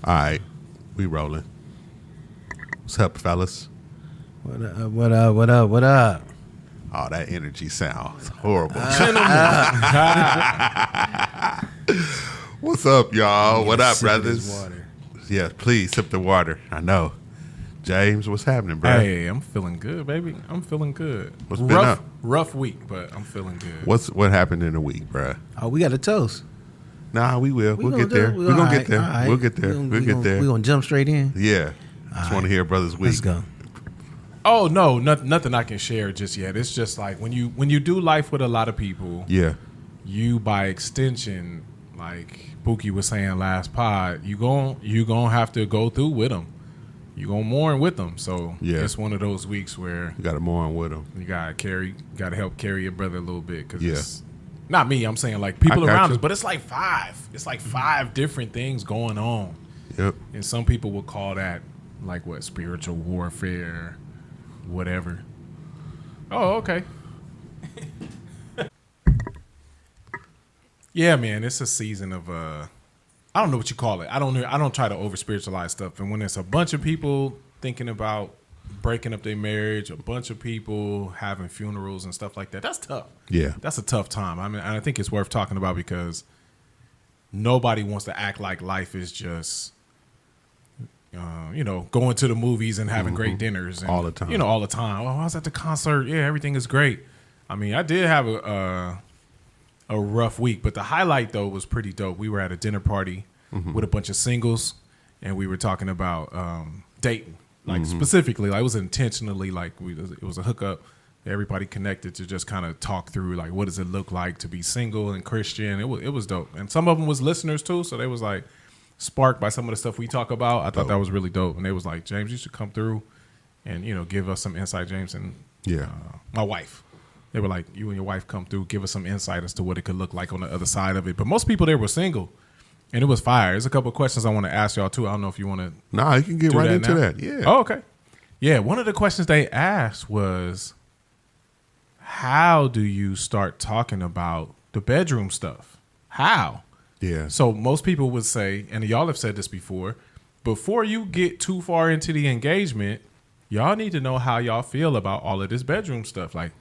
All right, we rolling. What's up, fellas? What up? What up? What up? What up? Oh, that energy sounds horrible. What's up, y'all? What up, brothers? Yeah, please sip the water. I know. James, what's happening, bro? Hey, I'm feeling good, baby. I'm feeling good. What's been up? Rough week, but I'm feeling good. What happened in the week, bro? Oh, we got a toast. Nah, we will. We'll get there. We're going to get there. Right. We'll get there. We'll get there. We're going to jump straight in? Yeah. Just want to hear brother's week. Let's go. Oh, no, nothing I can share just yet. It's just like when you do life with a lot of people, yeah, you by extension, like Pookie was saying last pod, you gonna have to go through with them. You gonna mourn with them. So yeah, it's one of those weeks where you got to mourn with them. You gotta help carry your brother a little bit because it's not me. I'm saying like people around us, but it's like five different things going on. Yep. And some people would call that like what, spiritual warfare, whatever. Oh, okay. Yeah, man, it's a season of I don't know what you call it. I don't try to over spiritualize stuff. And when it's a bunch of people thinking about breaking up their marriage, a bunch of people having funerals and stuff like that, that's tough. Yeah, that's a tough time. I mean, I think it's worth talking about because nobody wants to act like life is just going to the movies and having great dinners and, all the time. All the time. Oh, I was at the concert. Yeah, everything is great. I mean, I did have a rough week, but the highlight though was pretty dope. We were at a dinner party with a bunch of singles, and we were talking about dating, like specifically, like it was intentionally like it was a hookup. Everybody connected to just kind of talk through like what does it look like to be single and Christian. It was dope, and some of them was listeners too, so they was like sparked by some of the stuff we talk about. I thought that was really dope, and they was like, James, you should come through and give us some insight. James and my wife. They were like, you and your wife come through, give us some insight as to what it could look like on the other side of it. But most people there were single, and it was fire. There's a couple of questions I want to ask y'all, too. I don't know if you want to. Nah, you can get right into that. Yeah. Oh, okay. Yeah, one of the questions they asked was, how do you start talking about the bedroom stuff? How? Yeah. So most people would say, and y'all have said this before you get too far into the engagement, y'all need to know how y'all feel about all of this bedroom stuff. Like,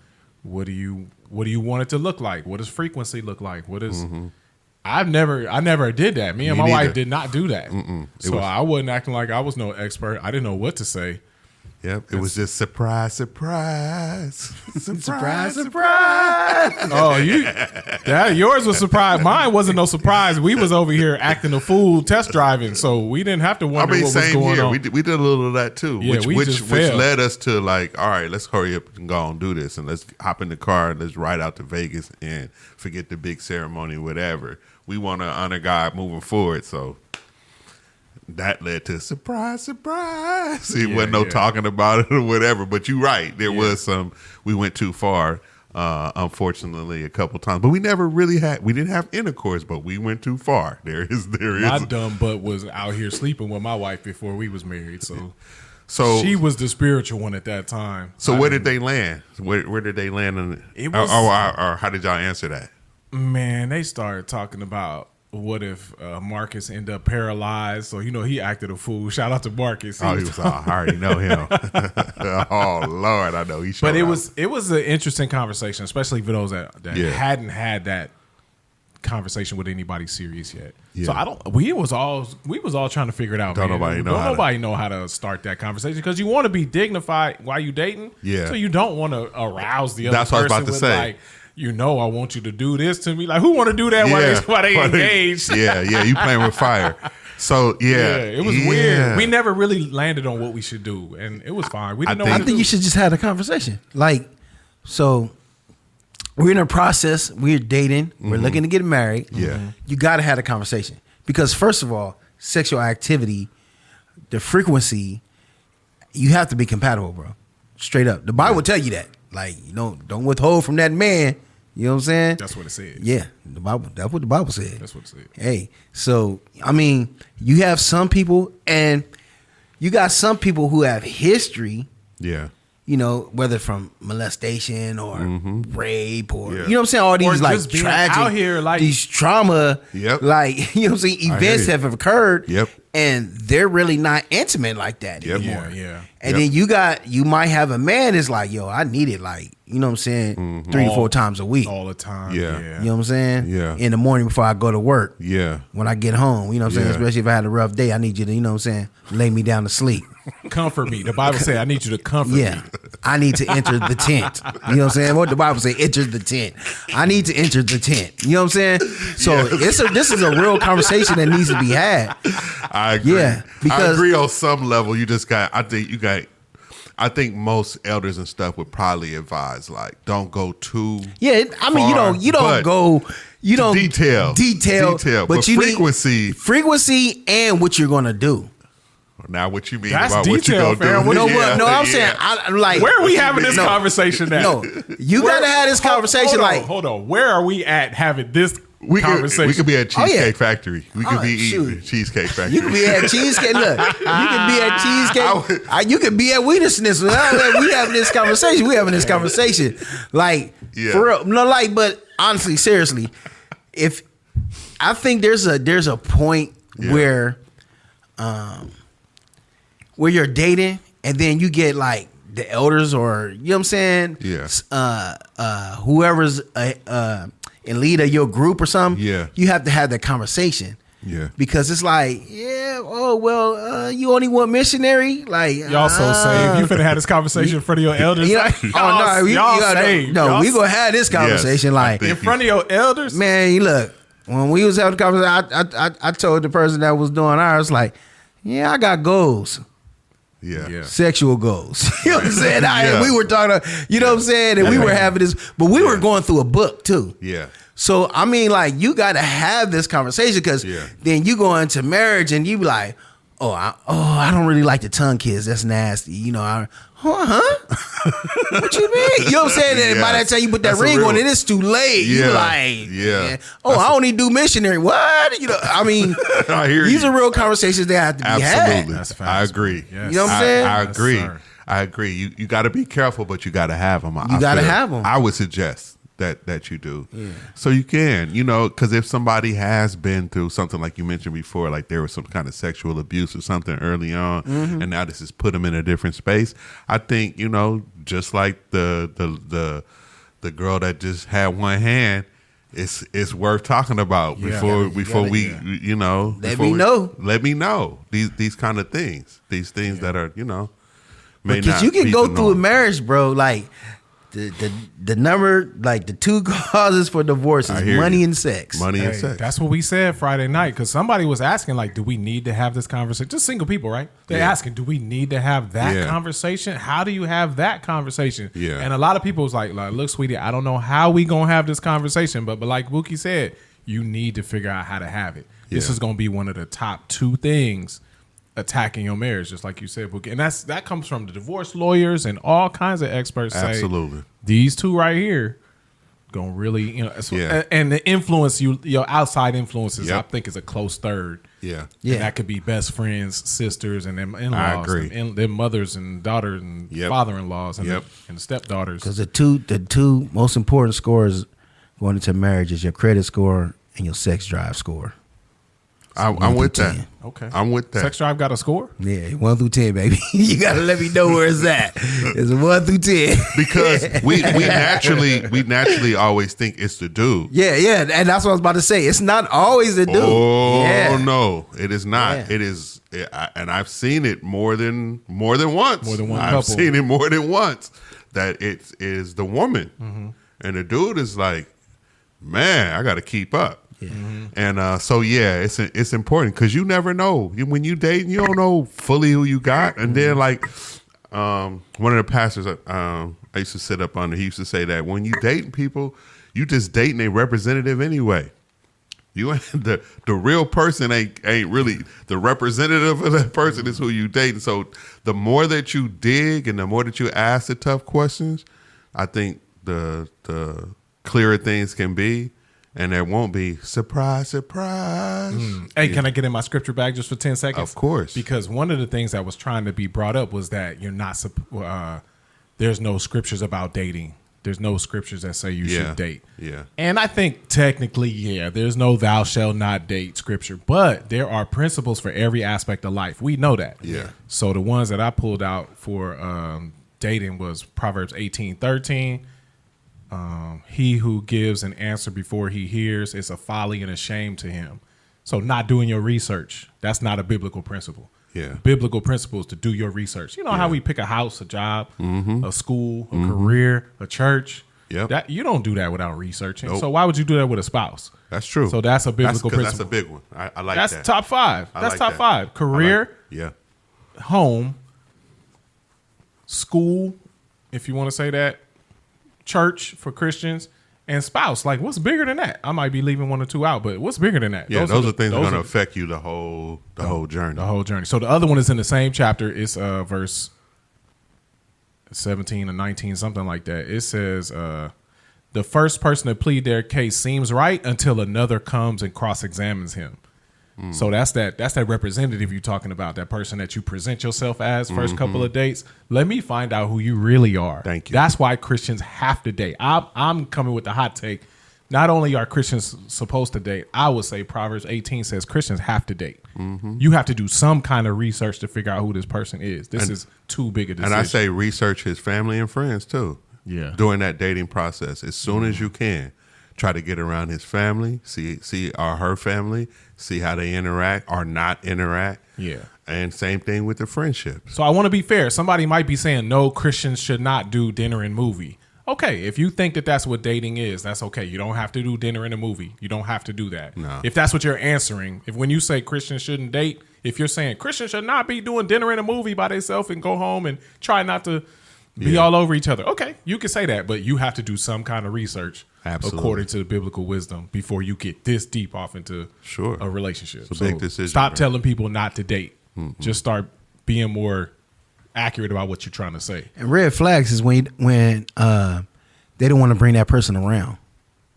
what do you want it to look like? What does frequency look like? What is I never did that. Me and my wife did not do that. So I wasn't acting like I was no expert. I didn't know what to say. Yep, it was just surprise, surprise, surprise, surprise. Oh, yours was surprise. Mine wasn't no surprise. We was over here acting a fool, test driving, so we didn't have to wonder what was going on. We did a little of that too, yeah, which led us to like, all right, let's hurry up and go and do this, and let's hop in the car and let's ride out to Vegas and forget the big ceremony, whatever. We want to honor God moving forward, so. That led to surprise, surprise. It wasn't no talking about it or whatever. But you're right. There was some. We went too far, unfortunately, a couple times. But we never really had. We didn't have intercourse, but we went too far. There is. My dumb butt was out here sleeping with my wife before we was married. So she was the spiritual one at that time. So where did they land? Where did they land on it? Or how did y'all answer that? Man, they started talking about. What if Marcus ended up paralyzed? So, he acted a fool. Shout out to Marcus. I already know him. Oh, Lord, I know. But it was an interesting conversation, especially for those that hadn't had that conversation with anybody serious yet. Yeah. So we was all trying to figure it out. Don't nobody know how to start that conversation because you want to be dignified while you dating. Yeah. So you don't want to arouse the other person. That's what I was about to say. Like, I want you to do this to me. Like, who want to do that while they engaged? Yeah, you playing with fire. So, it was weird. We never really landed on what we should do, and it was fine. We didn't know. I think you should just have a conversation. Like, so we're in a process. We're dating. We're looking to get married. Yeah, you got to have a conversation because first of all, sexual activity, the frequency, you have to be compatible, bro. Straight up, the Bible will tell you that. Like, don't withhold from that man. You know what I'm saying? That's what it said. Yeah, the Bible. That's what the Bible said. That's what it said. Hey, so I mean, you have some people, and you got some people who have history. Yeah. whether from molestation or rape or Yeah. you know what I'm saying, all Or these like just being tragic out here, like- these trauma, Yep. like you know what I'm saying, events you. have occurred, Yep. and they're really not intimate like that Yep. anymore. Yeah. And Yep. then you might have a man that's like, yo, I need it like, you know what I'm saying, 3 to 4 times a week. All the time. Yeah. You know what I'm saying? Yeah. In the morning before I go to work. Yeah. When I get home, you know what I'm saying? Yeah. Especially if I had a rough day, I need you to, you know what I'm saying, lay me down to sleep. Comfort me. The Bible says I need you to comfort Yeah. me. I need to enter the tent. You know what I'm saying? What the Bible say, enter the tent. I need to enter the tent. You know what I'm saying? So this is a real conversation that needs to be had. I agree. Yeah, I because- agree on some level. You just got. I think most elders and stuff would probably advise like, don't go too. Yeah, I mean, far, you don't go, you don't detail, but you frequency. need frequency and what you're gonna do. Now, what you mean That's about what you detail, gonna fam. do? What- I'm saying, I'm like, Where are we having this No. conversation at? No, you gotta have this conversation. Hold on. Where are we at having this We conversation? could be at Cheesecake yeah. Factory. We could Oh, be eating shoot. Cheesecake Factory. You could be at Cheesecake. Look, you could be at Cheesecake. You could be at Wiener Schnitzel. We having this conversation. We having this conversation. Like, Yeah. for real. No, like, but honestly, seriously, if I think there's a point Yeah. where you're dating and then you get like the elders or you know what I'm saying? Yeah. Whoever's in lead of your group or something. Yeah. You have to have that conversation. Yeah. Because it's like, you only want missionary? Like Y'all so saved. You finna have this conversation in front of your elders. you know, Like, no, y'all saved. no, Y'all we gonna have this conversation. Yes, I like, think- in front of your elders. man, you look, when we was having the conversation, I told the person that was doing ours, like, yeah, I got goals. Yeah. Sexual goals. You know what I'm saying? Yeah. We were talking, you know what I'm saying? And we were having this, but we were going through a book too. Yeah. So, I mean, like, you got to have this conversation because then you go into marriage and you be like, I don't really like the tongue kiss. That's nasty. You know, what you mean? You know what I'm saying? And by that time you put that That's a ring real- on it, it's too late. Yeah. You like, Yeah. I only do missionary. What? You know, I mean, I hear these you. are real conversations that have to be had. Absolutely. That's facts, I agree. bro. Yes. You know what I'm saying? I Yes, agree. sir. I agree. You got to be careful, but you got to have them. You gotta have 'em. I would suggest that you do. So you can, because if somebody has been through something like you mentioned before, like there was some kind of sexual abuse or something early on, and now this has put them in a different space. I think, just like the girl that just had one hand, it's worth talking about before we Let let me know these kind of things, these things that are may Because not you can be go the through a norm. marriage, bro. Like the number, like the 2 causes for divorce I is hear money you. and sex. Money and Hey, sex. that's what we said Friday night because somebody was asking, like, do we need to have this conversation? Just single people, right? They're Yeah. asking, do we need to have that Yeah. conversation? How do you have that conversation? Yeah. And a lot of people was like, look, sweetie, I don't know how we gonna have this conversation, but like Wookie said, you need to figure out how to have it. This Yeah. is gonna be one of the top 2 things attacking your marriage, just like you said, Wookie. And that comes from the divorce lawyers and all kinds of experts. Absolutely. Say, these 2 right here gonna really, Yeah. and the influence your outside influences, Yep. I think is a close third. Yeah. Yeah. And that could be best friends, sisters, and them in-laws. I agree. Their mothers and daughters and Yep. father-in-laws and, Yep. and stepdaughters. Because the two most important scores going into marriage is your credit score and your sex drive score. I'm with that. 10. Okay. I'm with that. Sex drive got a score? Yeah, 1 through 10, baby. You gotta let me know where it's at. It's a 1 through 10. Because we naturally always think it's the dude. Yeah, and that's what I was about to say. It's not always the dude. Oh Yeah. no, it is not. Yeah. It is, and I've seen it more than once. More than one I've couple. seen it more than once that it is the woman, Mm-hmm. and the dude is like, man, I got to keep up. Yeah. And so it's important because you never know when you dating, you don't know fully who you got. And then like one of the pastors I used to sit up under, he used to say that when you dating people, you just dating a representative anyway. You ain't the real person ain't really the representative of that person is who you dating. So the more that you dig and the more that you ask the tough questions, I think the clearer things can be. And there won't be surprise. Hey, can I get in my scripture bag just for 10 seconds? Of course. Because one of the things that was trying to be brought up was that you're not there's no scriptures about dating. There's no scriptures that say you should date. Yeah. And I think technically, there's no thou shalt not date scripture, but there are principles for every aspect of life. We know that. Yeah. So the ones that I pulled out for dating was Proverbs 18:13. He who gives an answer before he hears is a folly and a shame to him. So not doing your research, that's not a biblical principle. Yeah. Biblical principle is to do your research. You know how we pick a house, a job, a school, a career, a church. Yep. That you don't do that without researching. Nope. So why would you do that with a spouse? That's true. So that's a biblical principle. That's a big one. I like That's that. top five. I That's like top that. five. Career, Yeah. home, school, if you want to say that, church for Christians, and spouse. Like, what's bigger than that? I might be leaving one or two out, but what's bigger than that? Yeah, those are things that are going to are affect you the whole journey. the whole journey. So the other one is in the same chapter. It's verse 17 or 19, something like that. It says, the first person to plead their case seems right until another comes and cross-examines him. So that's that representative you're talking about, that person that you present yourself as first couple of dates. Let me find out who you really are. Thank you. That's why Christians have to date. I'm coming with the hot take. Not only are Christians supposed to date, I would say Proverbs 18 says Christians have to date. You have to do some kind of research to figure out who this person is. This is too big a decision. And I say research his family and friends too. Yeah. During that dating process, as soon as you can, try to get around his family, see or her family, see how they interact or not interact. Yeah. And same thing with the friendships. So I want to be fair. Somebody might be saying, no, Christians should not do dinner and movie. Okay, if you think that that's what dating is, that's okay. You don't have to do dinner and a movie. You don't have to do that. No. If that's what you're answering, if when you say Christians shouldn't date, if you're saying Christians should not be doing dinner and a movie by themselves and go home and try not to be all over each other. Okay, you can say that, but you have to do some kind of research according to the biblical wisdom before you get this deep off into a relationship. It's a big decision. Stop telling people not to date. Just start being more accurate about what you're trying to say. And red flags is when they don't want to bring that person around.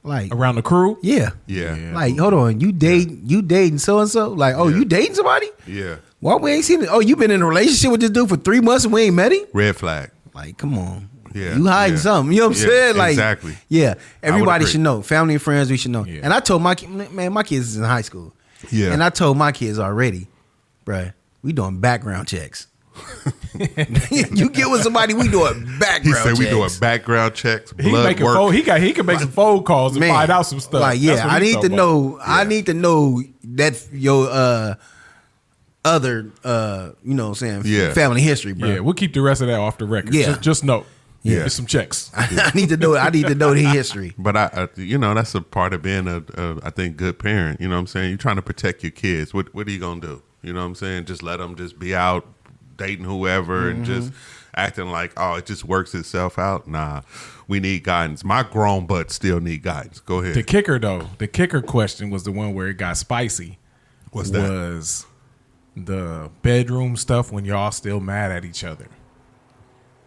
Like around the crew? Yeah. Like, hold on, you dating so and so? Like, oh, you dating somebody? Yeah. Why we ain't seen it? Oh, you been in a relationship with this dude for 3 months and we ain't met him? Red flag. Like, come on. Yeah. You hiding something. You know what I'm saying? Like, exactly. Yeah. Everybody agree. should know. Family and friends, we should know. Yeah. And I told my kids is in high school. Yeah. And I told my kids already, bruh, we doing background checks. You get with somebody, we doing background He checks. said we doing background checks, He blood making work. he can make some phone calls and find out some stuff. Like, That's yeah, what I he's need to talking know. about. I need to know that your other you know what I'm saying, Yeah. family history, bro. Yeah, we'll keep the rest of that off the record. Yeah. Just know. Yeah. Just some checks. I need to know. I need to know the history. But I that's a part of being I think good parent. You know what I'm saying? You're trying to protect your kids. What are you gonna do? You know what I'm saying? Just let them just be out dating whoever and just acting like, oh, it just works itself out. Nah, we need guidance. My grown butt still need guidance. Go ahead. The kicker question was the one where it got spicy. What's that? Was the bedroom stuff when y'all still mad at each other.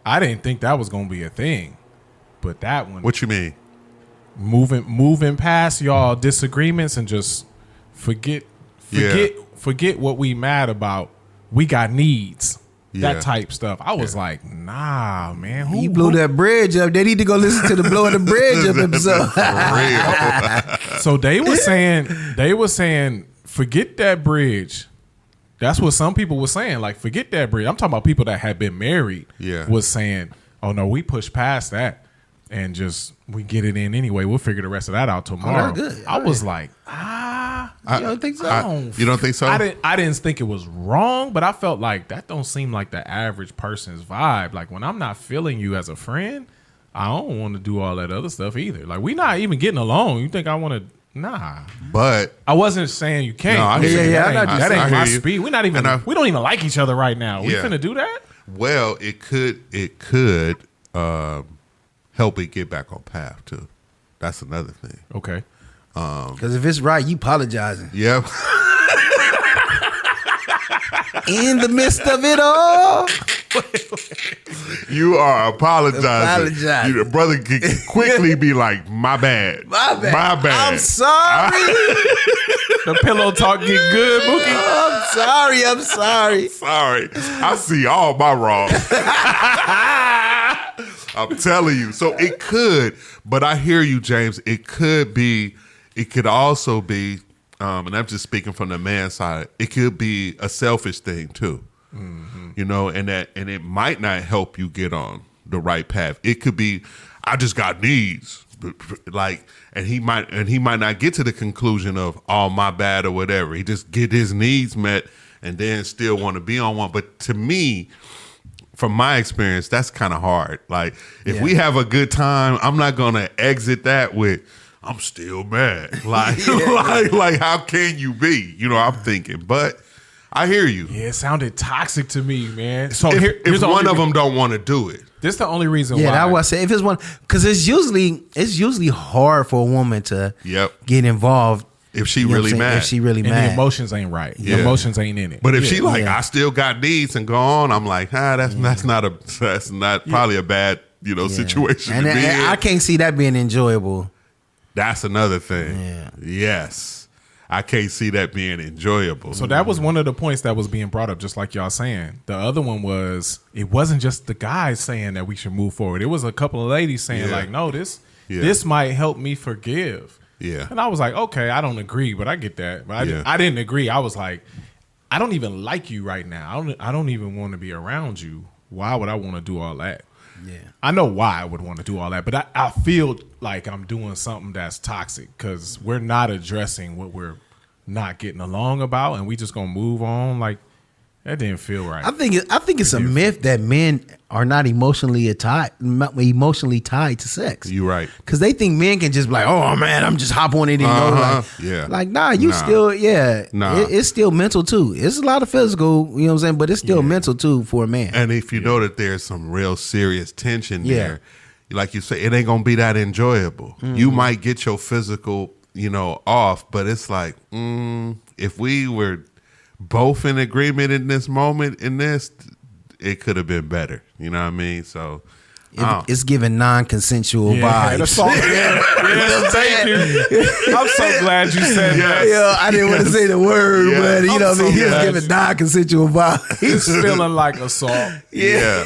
I didn't think that was gonna be a thing, but that one. What you mean? Moving past y'all disagreements and just forget what we mad about. We got needs. Yeah. That type stuff. I was like, nah, man. You blew that bridge up. They need to go listen to the blowing the bridge up episode. For real. So they were saying, forget that bridge. That's what some people were saying. Like, forget that bridge. I'm talking about people that had been married. Yeah. Was saying, oh no, we push past that and just we get it in anyway. We'll figure the rest of that out tomorrow. that's good. I was like, You don't think so? You don't think so? I didn't think it was wrong, but I felt like that don't seem like the average person's vibe. Like when I'm not feeling you as a friend, I don't want to do all that other stuff either. Like we not even getting along. You think I want to? Nah. But I wasn't saying you can't. No, I I'm hear saying you. that ain't I my hear you. speed. We're not even. We don't even like each other right now. We Yeah. finna do that? well, it could help it get back on path too. That's another thing. Okay. Because if it's right, you apologizing. Yep. In the midst of it all. You are apologizing. Apologizing. Your brother can quickly be like, my bad. My bad. My bad. I'm sorry. The pillow talk get good, Mookie. I'm sorry. Sorry. I see all my wrongs. I'm telling you. So it could, but I hear you, James. It could also be, and I'm just speaking from the man's side, it could be a selfish thing too. Mm-hmm. You know, and it might not help you get on the right path. It could be, I just got needs. Like, and he might not get to the conclusion of, oh, my bad or whatever. He just get his needs met and then still want to be on one. But to me, from my experience, that's kind of hard. Like, if we have a good time, I'm not gonna exit that with, I'm still mad. Like, like how can you be? You know, I'm thinking, but I hear you. Yeah, it sounded toxic to me, man. So if one of them don't want to do it, this the only reason Yeah, why. that's what I say. If it's one, because it's usually hard for a woman to get involved if she really mad. If she really and mad, the emotions ain't right. Yeah. The emotions ain't in it. But if she like, I still got needs and go on, I'm like, that's not probably a bad situation. And to be in. I can't see that being enjoyable. That's another thing. Yeah. Yes. I can't see that being enjoyable. So that was one of the points that was being brought up, just like y'all saying. The other one was, it wasn't just the guys saying that we should move forward. It was a couple of ladies saying like, no, this might help me forgive. Yeah. And I was like, okay, I don't agree, but I get that. But I didn't agree. I was like, I don't even like you right now. I don't even want to be around you. Why would I want to do all that? Yeah. I know why I would want to do all that, but I feel like I'm doing something that's toxic because we're not addressing what we're not getting along about, and we just gonna move on. Like, that didn't feel right. I think it's a myth that men are not emotionally tied to sex. You're right. Because they think men can just be like, oh man, I'm just hop on it and like, nah, still, it's still mental too. It's a lot of physical, you know what I'm saying, but it's still mental too for a man. And if you know that there's some real serious tension there, like you say, it ain't gonna be that enjoyable. Mm-hmm. You might get your physical, off, but it's like, if we were both in agreement in this moment, it could have been better. You know what I mean? So it's giving non-consensual vibes. That's all. Thank you. I'm so glad you said that. Yeah, I didn't want to say the word, but you know what I mean? He's giving non-consensual vibes. He's feeling like assault. Yeah.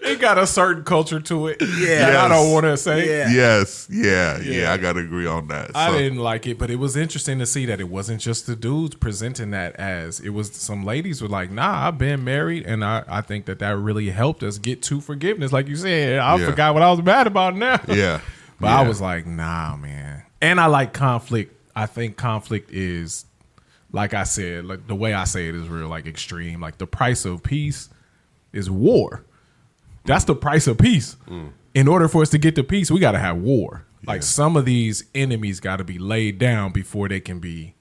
It got a certain culture to it. Yeah. I don't want to say. Yeah. Yes. Yeah. I got to agree on that. I didn't like it, but it was interesting to see that it wasn't just the dudes presenting that as. It was some ladies were like, nah, I've been married, and I think that really helped us get to forgiveness. Like you said, I forgot what I was mad about now. Yeah. But I was like, nah, man. And I like conflict. I think conflict is, like I said, like the way I say it is real, like extreme. Like the price of peace is war. That's the price of peace. In order for us to get to peace, we got to have war. Like some of these enemies got to be laid down before they can be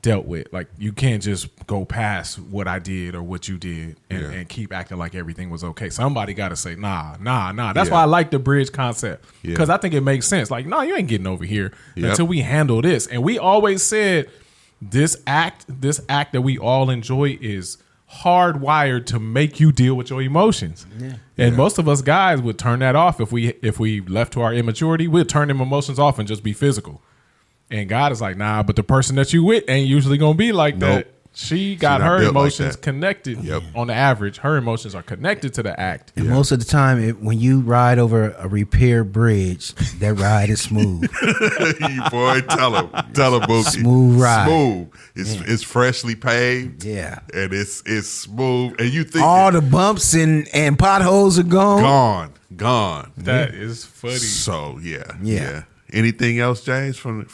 dealt with. Like you can't just go past what I did or what you did and keep acting like everything was okay. Somebody got to say, nah. That's why I like the bridge concept, because I think it makes sense. Like, no, you ain't getting over here until we handle this. And we always said this act that we all enjoy is hardwired to make you deal with your emotions. And most of us guys would turn that off if we left to our immaturity. We'd turn them emotions off and just be physical. And God is like, nah, but the person that you with ain't usually gonna be like that. She got her emotions connected. On the average, her emotions are connected to the act. And most of the time, when you ride over a repair bridge, that ride is smooth. Boy, tell him, Bookie. Smooth ride. Smooth. It's freshly paved. Yeah. And it's smooth. And you think all the bumps and potholes are gone. Gone. That is funny. So yeah. Anything else, James, from it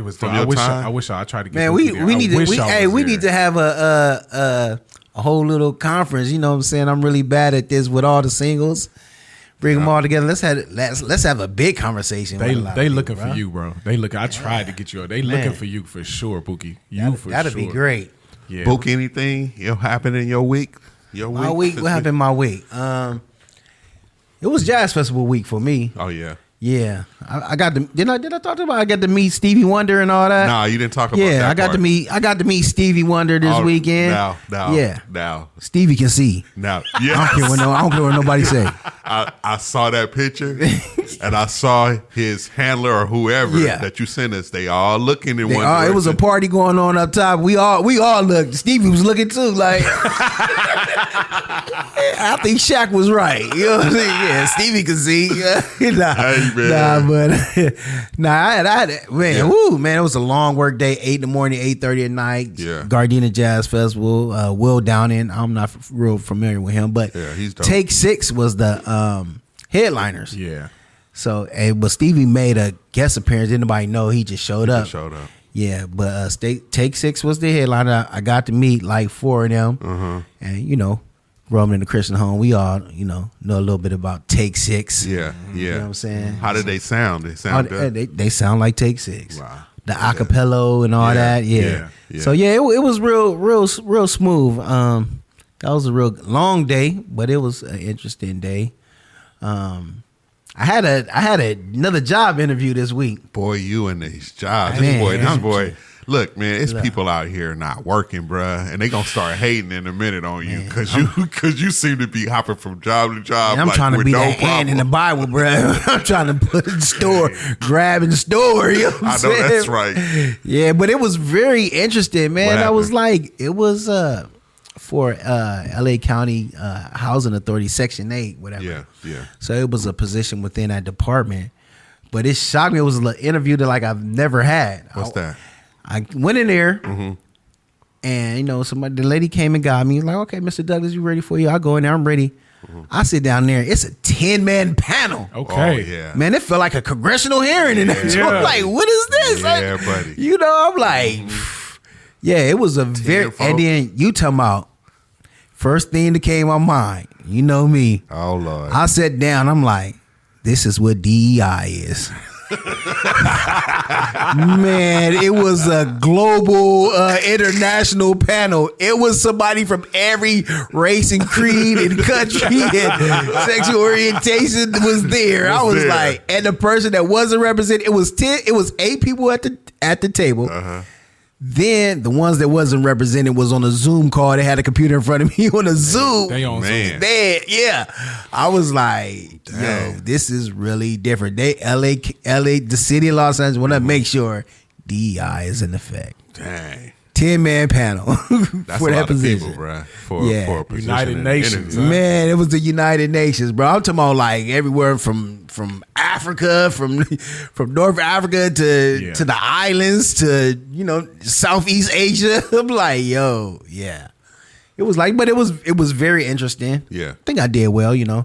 was. From your time? I wish I tried to get. Man, we need to have a whole little conference. You know what I'm saying? I'm really bad at this with all the singles. Bring them all together. Let's have a big conversation. They looking for you, bro. They look. I tried to get you. They looking for you for sure, Bookie. That'd be great. Yeah. Bookie, anything happen in your week? My week. What happened in my week? It was Jazz Festival week for me. Oh yeah. Yeah, I got to. Did I talk about? I got to meet Stevie Wonder and all that. No, you didn't talk about. that I got part. I got to meet Stevie Wonder this weekend. Now, Stevie can see. Now, I don't care what nobody say. I saw that picture. and I saw his handler or whoever Yeah. that you sent us. They all looking in one direction. It was a party going on up top. We all looked. Stevie was looking too. Like, I think Shaq was right. You know what I'm saying? Yeah, Stevie could see. Man, woo, man, it was a long work day. 8 in the morning, 8:30 at night. Yeah. Gardena Jazz Festival. Will Downing. I'm not real familiar with him, but he's dope. Take 6 was the headliners. Yeah. So, but Stevie made a guest appearance. Didn't nobody know. He just showed up. Yeah, but Take 6 was the headliner. I got to meet like 4 of them, and growing up in the Christian home, we all know a little bit about Take 6. Yeah, yeah. You know what I'm saying? How did they sound? They sound good. They sound like Take 6. Wow. The acapella and all that. Yeah. So it was real smooth. That was a real long day, but it was an interesting day. I had another job interview this week. Boy, you and these jobs. Man, This boy. Look, man, it's people out here not working, bruh, and they gonna start hating in a minute on you because you seem to be hopping from job to job. I'm trying to be that hand in the Bible, bruh. I'm trying to put in the store, grab in the store. You know what I'm saying? That's right. Yeah, but it was very interesting, man. I was like, it was for LA County Housing Authority, Section 8, whatever. Yeah. So it was a position within that department. But it shocked me. It was an interview that I've never had. What's that? I went in there, and the lady came and got me. Like, okay, Mr. Douglas, you ready for you? I go in there. I'm ready. I sit down there. It's a 10-man panel. Okay. Oh, yeah. Man, it felt like a congressional hearing in that. Yeah. I'm like, what is this? Yeah, buddy. I'm like, yeah, it was a very. And then you talking about first thing that came to my mind. You know me. Oh Lord. I sat down. I'm like, this is what DEI is. Man, it was a global, international panel. It was somebody from every race and creed and country and sexual orientation was there. I was like, and the person that wasn't represented, it was 8 people at the table. Then the ones that wasn't represented was on a Zoom call. They had a computer in front of me on a Zoom. They on Man. Zoom. Yeah. I was like, yo, this is really different. LA, the city of Los Angeles want to make sure DEI is in effect. Dang. 10-man panel That's for a that lot position. of people, bro. For a position United in Nations, interview. Man, it was the United Nations, bro. I'm talking about like everywhere from Africa, from North Africa to the islands to Southeast Asia. I'm like, yo, yeah. It was like, but it was very interesting. Yeah. I think I did well. Yeah.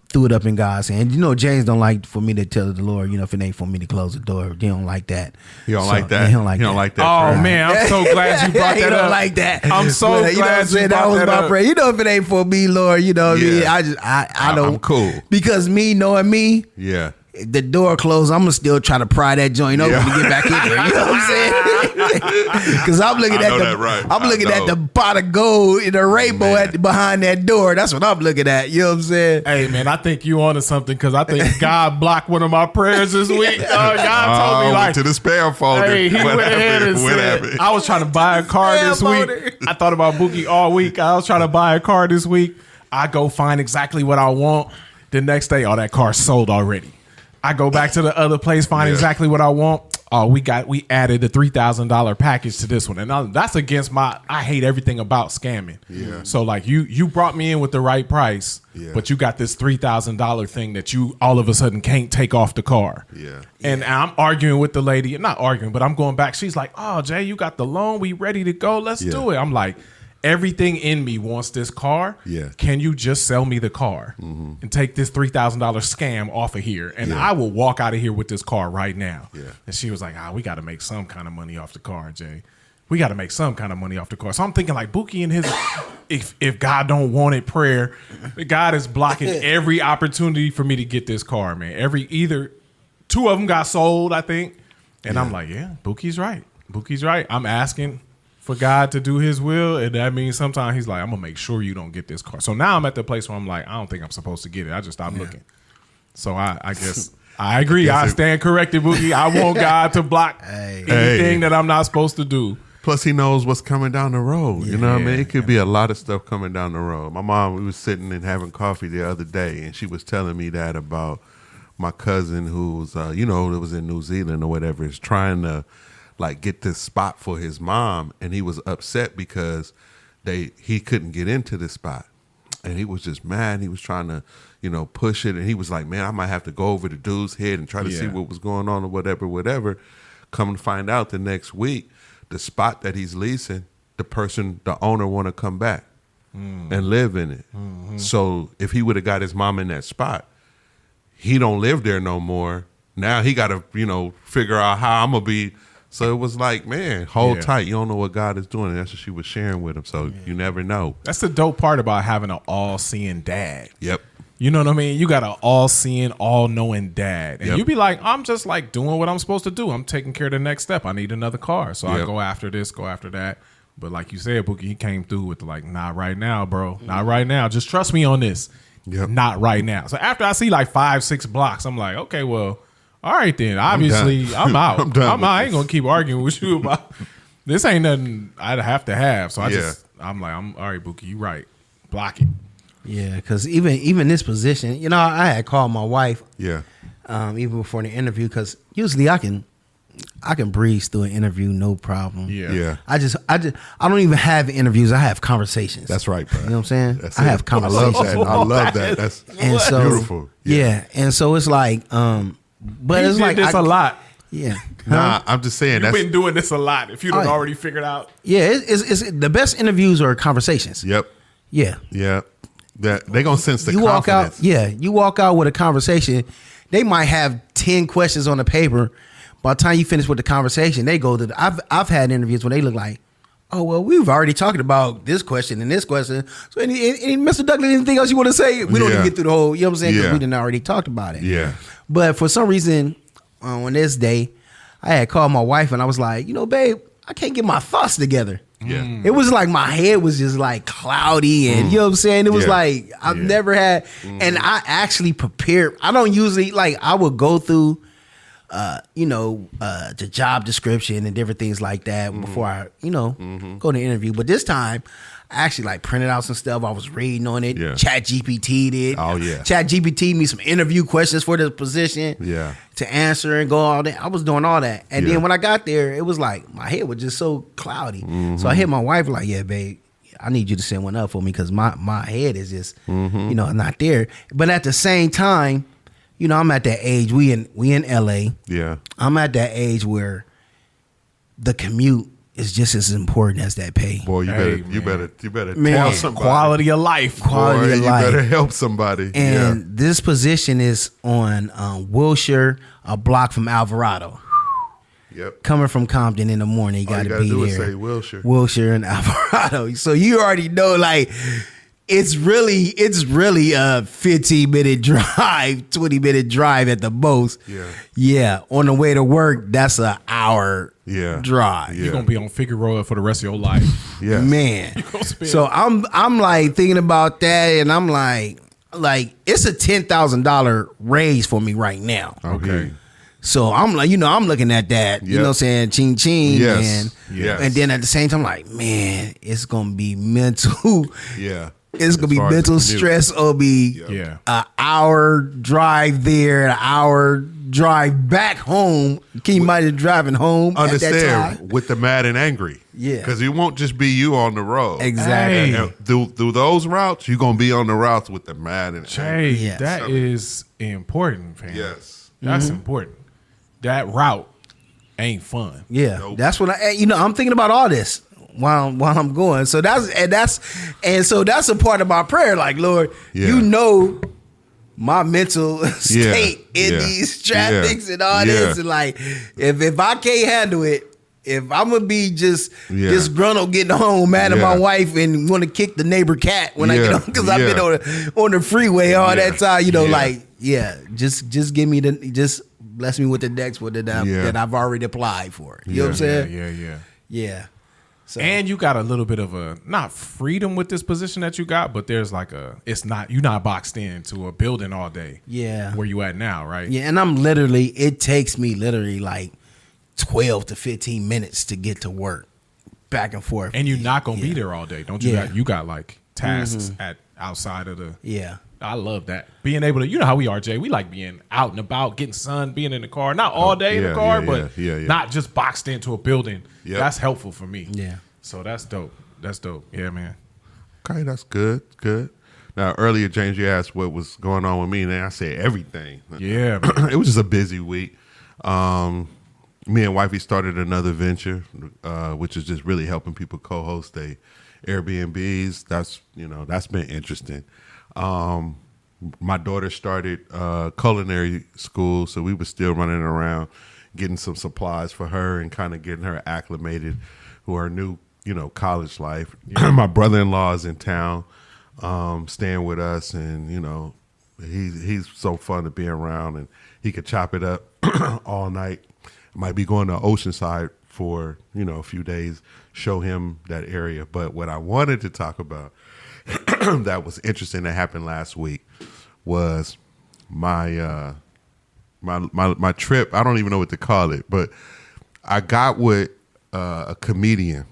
Threw it up in God's hand. James don't like for me to tell the Lord, if it ain't for me to close the door. He don't like that. He don't like that. Yeah, he don't like that. Oh prayer. man, I'm so glad you brought He that don't up. like that. I'm so glad you that was brought my that up. prayer. If it ain't for me, Lord, what I mean? Yeah. I don't. I'm cool. Because me knowing me, Yeah. the door closed, I'm gonna still try to pry that joint open to get back in there. You know what I'm saying? Because I'm looking I at know the that right. I'm looking I at know. the pot of gold in the rainbow Man. behind that door. That's what I'm looking at. You know what I'm saying? Hey man, I think you onto something because I think God blocked one of my prayers this week. God told me went to the spam folder. Hey, he What went ahead and happened? What said, happened? I was trying to buy a car Spam this folder. week. I thought about Boogie all week. I was trying to buy a car this week. I go find exactly what I want. The next day, that car's sold already. I go back to the other place, find exactly what I want. Oh, we added a $3,000 package to this one. And that's against I hate everything about scamming. Yeah. So like you brought me in with the right price, but you got this $3,000 thing that you all of a sudden can't take off the car. Yeah. And I'm arguing with the lady, not arguing, but I'm going back. She's like, oh, Jay, you got the loan. We ready to go. Let's do it. I'm like, everything in me wants this car. Yeah. Can you just sell me the car and take this $3,000 scam off of here? And I will walk out of here with this car right now. Yeah. And she was like, we got to make some kind of money off the car, Jay. We got to make some kind of money off the car. So I'm thinking like Buki and his, if God don't want it prayer, God is blocking every opportunity for me to get this car, man. Either 2 of them got sold, I think. And I'm like, yeah, Buki's right. Buki's right. I'm asking for God to do his will, and that means sometimes he's like, I'm gonna make sure you don't get this car. So now I'm at the place where I'm like, I don't think I'm supposed to get it. I just stopped looking. So I guess I agree. I stand corrected, Boogie. I want God to block anything that I'm not supposed to do. Plus, he knows what's coming down the road. You know what I mean? It could be a lot of stuff coming down the road. My mom, we was sitting and having coffee the other day, and she was telling me that about my cousin who's that was in New Zealand or whatever is trying to like get this spot for his mom, and he was upset because he couldn't get into this spot, and he was just mad. He was trying to push it, and he was like, man, I might have to go over to dude's head and try to see what was going on or whatever. Come to find out the next week, the spot that he's leasing, the owner want to come back and live in it. Mm-hmm. So if he would have got his mom in that spot, he don't live there no more. Now he got to, figure out how I'm going to be. So it was like, man, hold tight. You don't know what God is doing. And that's what she was sharing with him. So you never know. That's the dope part about having an all-seeing dad. Yep. You know what I mean? You got an all-seeing, all-knowing dad. And you be like, I'm just like doing what I'm supposed to do. I'm taking care of the next step. I need another car. So I go after this, go after that. But like you said, Bookie, he came through with like, not right now, bro. Not right now. Just trust me on this. Yep. Not right now. So after I see like 5-6 blocks, I'm like, okay, well, all right then. Obviously, I'm out. I'm out. I ain't going to keep arguing with you about this. Ain't nothing I'd have to have. So I'm all right, Bookie, you right. Block it. Yeah, because even this position, I had called my wife. Yeah. Even before the interview, because usually I can breeze through an interview, no problem. Yeah. Yeah. I don't even have interviews. I have conversations. That's right, bro. You know what I'm saying? That's I it. have conversations. I love that. That's beautiful. Yeah. And so it's like, but it's like this a lot. Yeah. Nah, I'm just saying You've been doing this a lot. If you'd already figured out. Yeah, it's the best interviews are conversations. Yep. Yeah. Yeah. That they gonna sense the you confidence. Walk out. Yeah, you walk out with a conversation. They might have 10 questions on the paper. By the time you finish with the conversation, they go to. I've had interviews when they look like, oh well, we've already talked about this question and this question. So, any Mr. Douglas, anything else you want to say? We don't even get through the whole. You know what I'm saying? Because we didn't already talked about it. Yeah. But for some reason, on this day, I had called my wife and I was like, babe, I can't get my thoughts together. Yeah. It was like my head was just like cloudy and you know what I'm saying? It was like I've never had and I actually prepared. I don't usually I would go through the job description and different things like that before I, go to the interview. But this time I actually printed out some stuff. I was reading on it. Yeah. Chat GPT did. Oh yeah. Chat GPT me some interview questions for the position. Yeah. To answer and go all that. I was doing all that. And then when I got there, it was like my head was just so cloudy. So I hit my wife like, yeah, babe, I need you to send one up for me because my head is just, not there. But at the same time, I'm at that age. We in LA. Yeah. I'm at that age where the commute is just as important as that pay. Boy, you better Man, tell somebody. Quality of life. Quality of life. You better help somebody. And this position is on Wilshire, a block from Alvarado. Yep. Coming from Compton in the morning, you got to be do here. Is say Wilshire. Wilshire and Alvarado. So you already know, it's really a 15-minute drive, 20-minute drive at the most. Yeah. Yeah. On the way to work, that's an hour drive. You're gonna be on Figueroa for the rest of your life. Yeah. Man. So I'm thinking about that, and I'm like it's a $10,000 raise for me right now. Okay. So I'm I'm looking at that, you know what I'm saying, ching ching. Yes. And then at the same time, man, it's gonna be mental. Yeah. It's gonna be mental stress. It'll be an hour drive there, an hour drive back home. Can you imagine driving home at that time? With the mad and angry? Yeah, because it won't just be you on the road. Exactly. And through those routes, you're gonna be on the routes with the mad and angry. Yes. That is important, fam. Yes, that's important. That route ain't fun. Yeah, that's what I'm thinking about all this while I'm going. So that's a part of my prayer. Like, Lord, my mental state in these traffics and all this, and if I can't handle it, if I'm gonna be just disgruntled getting home, mad at my wife, and want to kick the neighbor cat when I get home because I've been on the freeway all that time, just give me just bless me with the next one that I've already applied for. You know what I'm saying? Yeah. So. And you got a little bit of a not freedom with this position that you got, but there's you're not boxed into a building all day. Yeah. Where you at now, right? Yeah, and it takes me 12 to 15 minutes to get to work, back and forth. And you're not gonna be there all day, don't you? You got tasks at outside of the. Yeah. I love that. Being able to, you know how we are, Jay. We like being out and about, getting sun, being in the car. Not all day in the car, but not just boxed into a building. Yep. That's helpful for me. Yeah. So that's dope. That's dope. Yeah, man. Okay, that's good. Good. Now, earlier, James, you asked what was going on with me, and then I said everything. Yeah, man. It was just a busy week. Me and wifey started another venture, which is just really helping people co-host their Airbnbs. That's been interesting. My daughter started culinary school, so we were still running around getting some supplies for her and kind of getting her acclimated to her new, college life. Yeah. My brother-in-law is in town, staying with us, and he's so fun to be around, and he could chop it up all night. Might be going to Oceanside for a few days, show him that area. But what I wanted to talk about that was interesting that happened last week was my my trip. I don't even know what to call it, but I got with a comedian,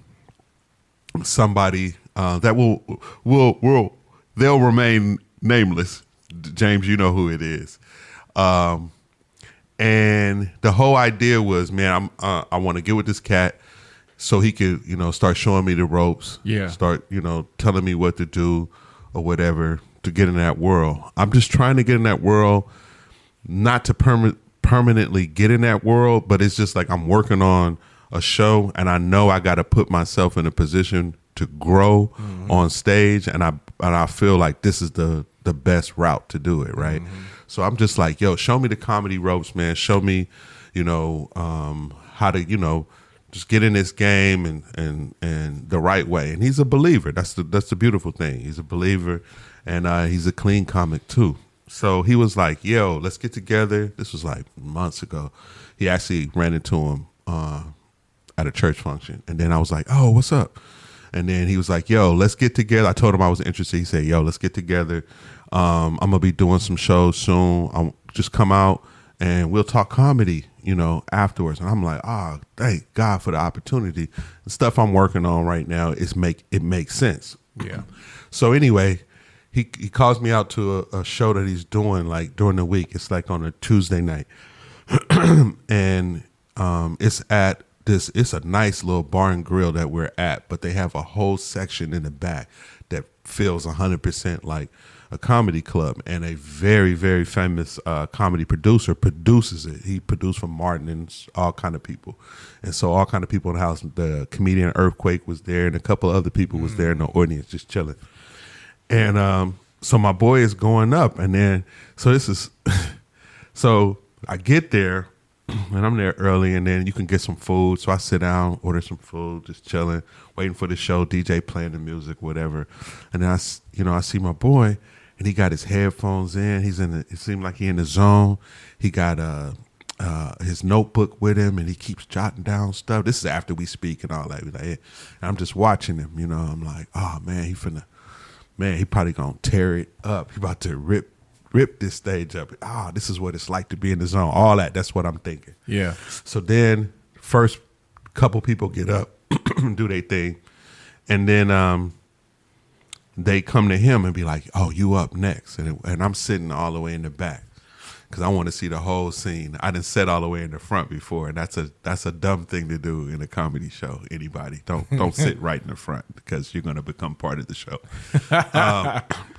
somebody that they'll remain nameless. James, you know who it is. And the whole idea was, man, I want to get with this cat so he could, start showing me the ropes. Yeah. Start, telling me what to do or whatever to get in that world. I'm just trying to get in that world, not to permanently get in that world, but it's just like I'm working on a show, and I know I got to put myself in a position to grow on stage, and I feel like this is the best route to do it, right? So I'm just like, yo, show me the comedy ropes, man. Show me, how to, just get in this game and the right way. And he's a believer. That's the beautiful thing. He's a believer, and he's a clean comic too. So he was like, yo, let's get together. This was like months ago. He actually ran into him at a church function. And then I was like, oh, what's up? And then he was like, yo, let's get together. I told him I was interested. He said, yo, let's get together. I'm going to be doing some shows soon. I'll just come out and we'll talk comedy, afterwards. And I'm like, thank God for the opportunity. The stuff I'm working on right now it makes sense. Yeah. So anyway, he calls me out to a show that he's doing like during the week. It's like on a Tuesday night. And it's a nice little bar and grill that we're at, but they have a whole section in the back that feels 100% like a comedy club, and a very, very famous comedy producer produces it. He produced for Martin and all kind of people. And so all kind of people in the house, the comedian Earthquake was there, and a couple other people was there in the audience just chilling. And so my boy is going up, and then, so I get there, and I'm there early, and then you can get some food. So I sit down, order some food, just chilling, waiting for the show, DJ playing the music, whatever. And then I see my boy, and he got his headphones in. It seemed like he in the zone. He got his notebook with him, and he keeps jotting down stuff. This is after we speak and all that. And I'm just watching him, I'm like, oh man, he probably gonna tear it up. He about to rip this stage up. This is what it's like to be in the zone. All that. That's what I'm thinking. Yeah. So then first couple people get up, do their thing. And then they come to him and be like, oh, you up next. And I'm sitting all the way in the back because I want to see the whole scene. I didn't sit all the way in the front before. And that's a dumb thing to do in a comedy show. Anybody, don't sit right in the front because you're going to become part of the show.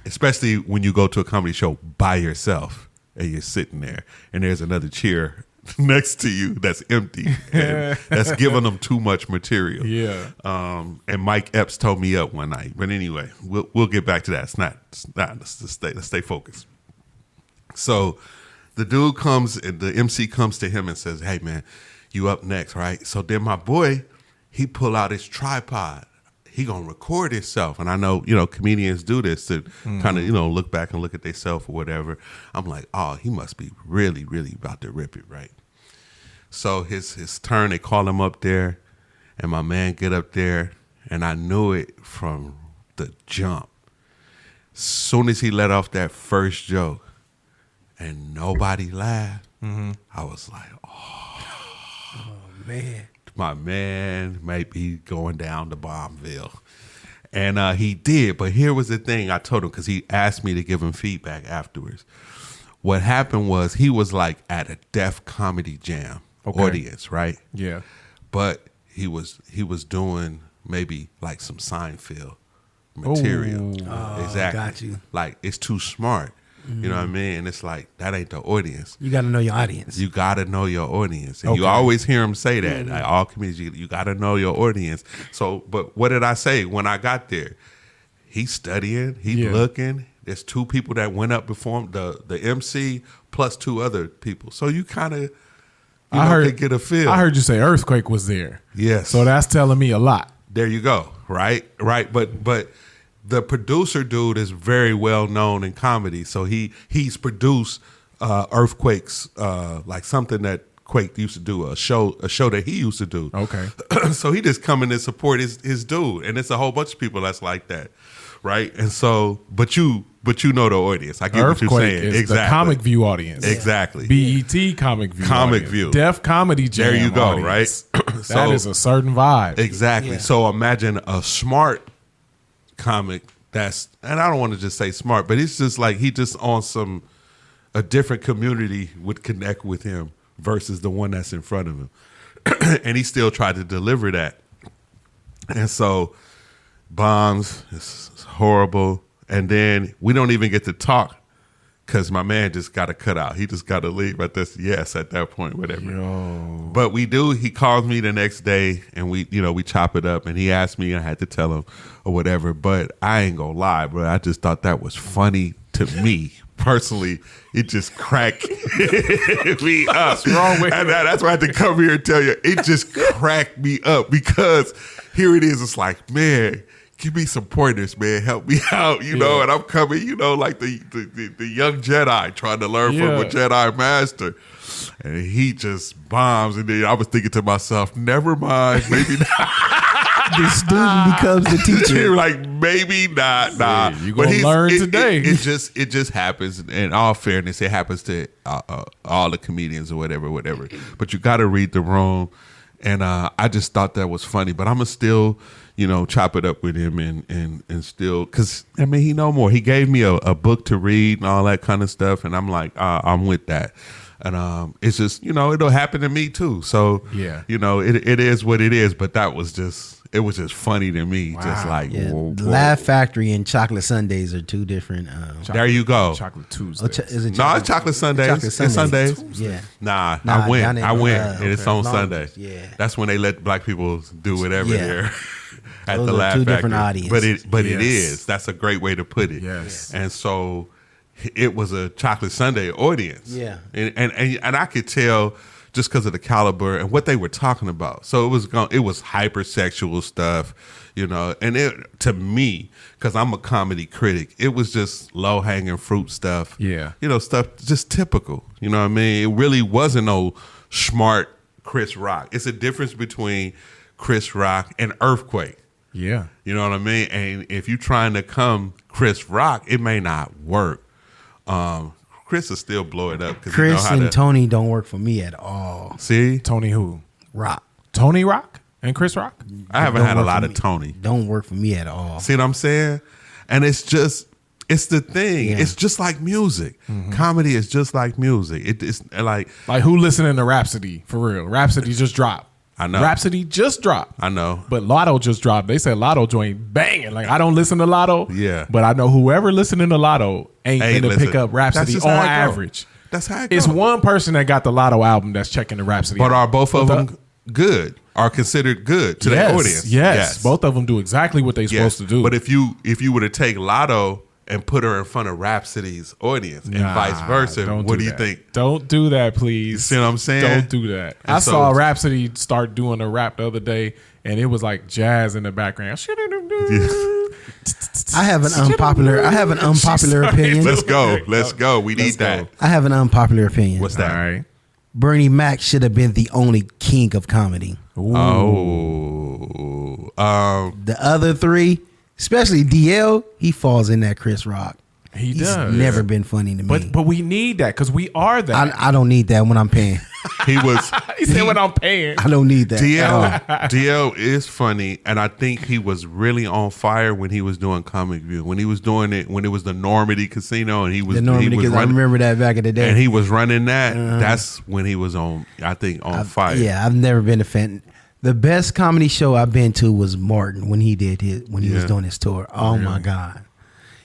Especially when you go to a comedy show by yourself and you're sitting there and there's another chair next to you that's empty and that's giving them too much material. Yeah. And Mike Epps told me up one night. But anyway, we'll get back to that. Let's stay focused. So the dude comes, and the MC comes to him and says, hey man, you up next, right? So then my boy, he pull out his tripod. He gonna record himself. And I know, comedians do this to kind of, look back and look at themselves or whatever. I'm like, oh, he must be really, really about to rip it, right? So his turn, they call him up there, and my man get up there, and I knew it from the jump. Soon as he let off that first joke and nobody laughed, I was like, oh man. My man might be going down to Bombville. And he did, but here was the thing I told him, because he asked me to give him feedback afterwards. What happened was he was like at a Def Comedy Jam audience, right? Yeah. But he was doing maybe like some Seinfeld material. Exactly. got you. Like, it's too smart. You know what I mean? And it's like, that ain't the audience. You got to know your audience. You got to know your audience. And you always hear him say that. Like, all comedians, you got to know your audience. So, but what did I say when I got there? He's studying. He's looking. There's 2 people that went up before him, the MC plus 2 other people. So you kind of, get a feel. I heard you say Earthquake was there. Yes. So that's telling me a lot. There you go. Right. But the producer dude is very well known in comedy. So he's produced Earthquake's like something that Quake used to do, a show that he used to do. Okay. So he just come in and support his dude, and it's a whole bunch of people that's like that, right? And so, but you know the audience. I get Earthquake what you're saying. Is exactly. the Comic View audience. Exactly. BET Comic View. Def Comedy Jam. There you go. Audience. Right. That is a certain vibe. Exactly. Yeah. So imagine a smart comic and I don't want to just say smart, but it's just like he just on a different community would connect with him versus the one that's in front of him. And he still tried to deliver that. And so bombs, it's horrible. And then we don't even get to talk because my man just got to cut out. He just got to leave at this at that point, whatever. But we do. He calls me the next day and we chop it up, and he asked me, I had to tell him or whatever. But I ain't gonna lie, bro. I just thought that was funny to me. Personally, it just cracked me up. What's wrong with and that's why I had to come here and tell you. It just cracked me up because here it is. It's like, man, give me some pointers, man. Help me out, you know. And I'm coming, like the young Jedi trying to learn from a Jedi master. And he just bombs. And then I was thinking to myself, never mind, maybe not. The student becomes the teacher. Like, maybe not. Nah. You gonna learn today. It just happens. In all fairness, it happens to all the comedians or whatever. But you got to read the room. And I just thought that was funny. But I'm going to still, chop it up with him and still, because, I mean, he know more. He gave me a book to read and all that kind of stuff. And I'm like, I'm with that. And it's just, it'll happen to me too. So, it is what it is. But that was just, it was just funny to me. Wow. Just like, whoa. Laugh Factory and Chocolate Sundays are 2 different. There you go. Chocolate Tuesday. It's Chocolate Sundays. It's Sundays. Yeah. Nah, I went, and it's on Sunday. Yeah. That's when they let black people do whatever there at Those the are Laugh 2 Factory. different audiences. But it is. That's a great way to put it. Yes. And so it was a Chocolate Sunday audience. Yeah. And I could tell just because of the caliber and what they were talking about. So it was hypersexual stuff, and it, to me, because I'm a comedy critic, it was just low-hanging fruit stuff. Yeah. Stuff just typical. You know what I mean? It really wasn't no smart Chris Rock. It's a difference between Chris Rock and Earthquake. Yeah. You know what I mean? And if you're trying to come Chris Rock, it may not work. Chris will still blow it up. Chris and Tony don't work for me at all. See? Tony who? Rock. Tony Rock and Chris Rock? I haven't had a lot of Tony. Don't work for me at all. See what I'm saying? And it's the thing. Yeah. It's just like music. Mm-hmm. Comedy is just like music. It's like who listening to Rhapsody for real? Rhapsody just dropped. I know. Rhapsody just dropped. I know. But Lotto just dropped. They said Lotto joint banging. Like, I don't listen to Lotto. Yeah. But I know whoever listening to Lotto ain't going to pick up Rhapsody on average. That's how it goes. It's one person that got the Lotto album that's checking the Rhapsody But album. are both of them good? Are considered good to their audience? Yes. Both of them do exactly what they're supposed to do. But if you were to take Lotto and put her in front of Rhapsody's audience and vice versa, what do you think? Don't do that, please. You see what I'm saying? Don't do that. I saw Rhapsody start doing a rap the other day, and it was like jazz in the background. I have an unpopular opinion. Let's go. We need that. I have an unpopular opinion. What's that? All right. Bernie Mac should have been the only king of comedy. Ooh. The other 3, especially DL, he falls in that Chris Rock. He's never been funny to me. But we need that because we are that. I don't need that when I'm paying. He was. He said what I'm paying. I don't need that. DL is funny, and I think he was really on fire when he was doing Comic View. When he was doing it, when it was the Normandy Casino, and he was The Normandy, because I remember that back in the day. and he was running that. That's when he was on. I think on fire. Yeah, I've never been a fan. The best comedy show I've been to was Martin when he was doing his tour. Oh my God.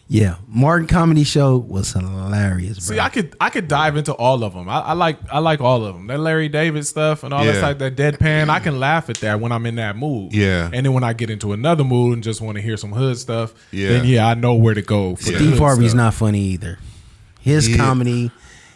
Yeah, Martin comedy show was hilarious, bro. See, I could dive into all of them. I like all of them. That Larry David stuff and all that like that deadpan. I can laugh at that when I'm in that mood. Yeah. And then when I get into another mood and just want to hear some hood stuff, Yeah. then I know where to go. For the Steve hood Harvey's stuff. not funny either. His comedy,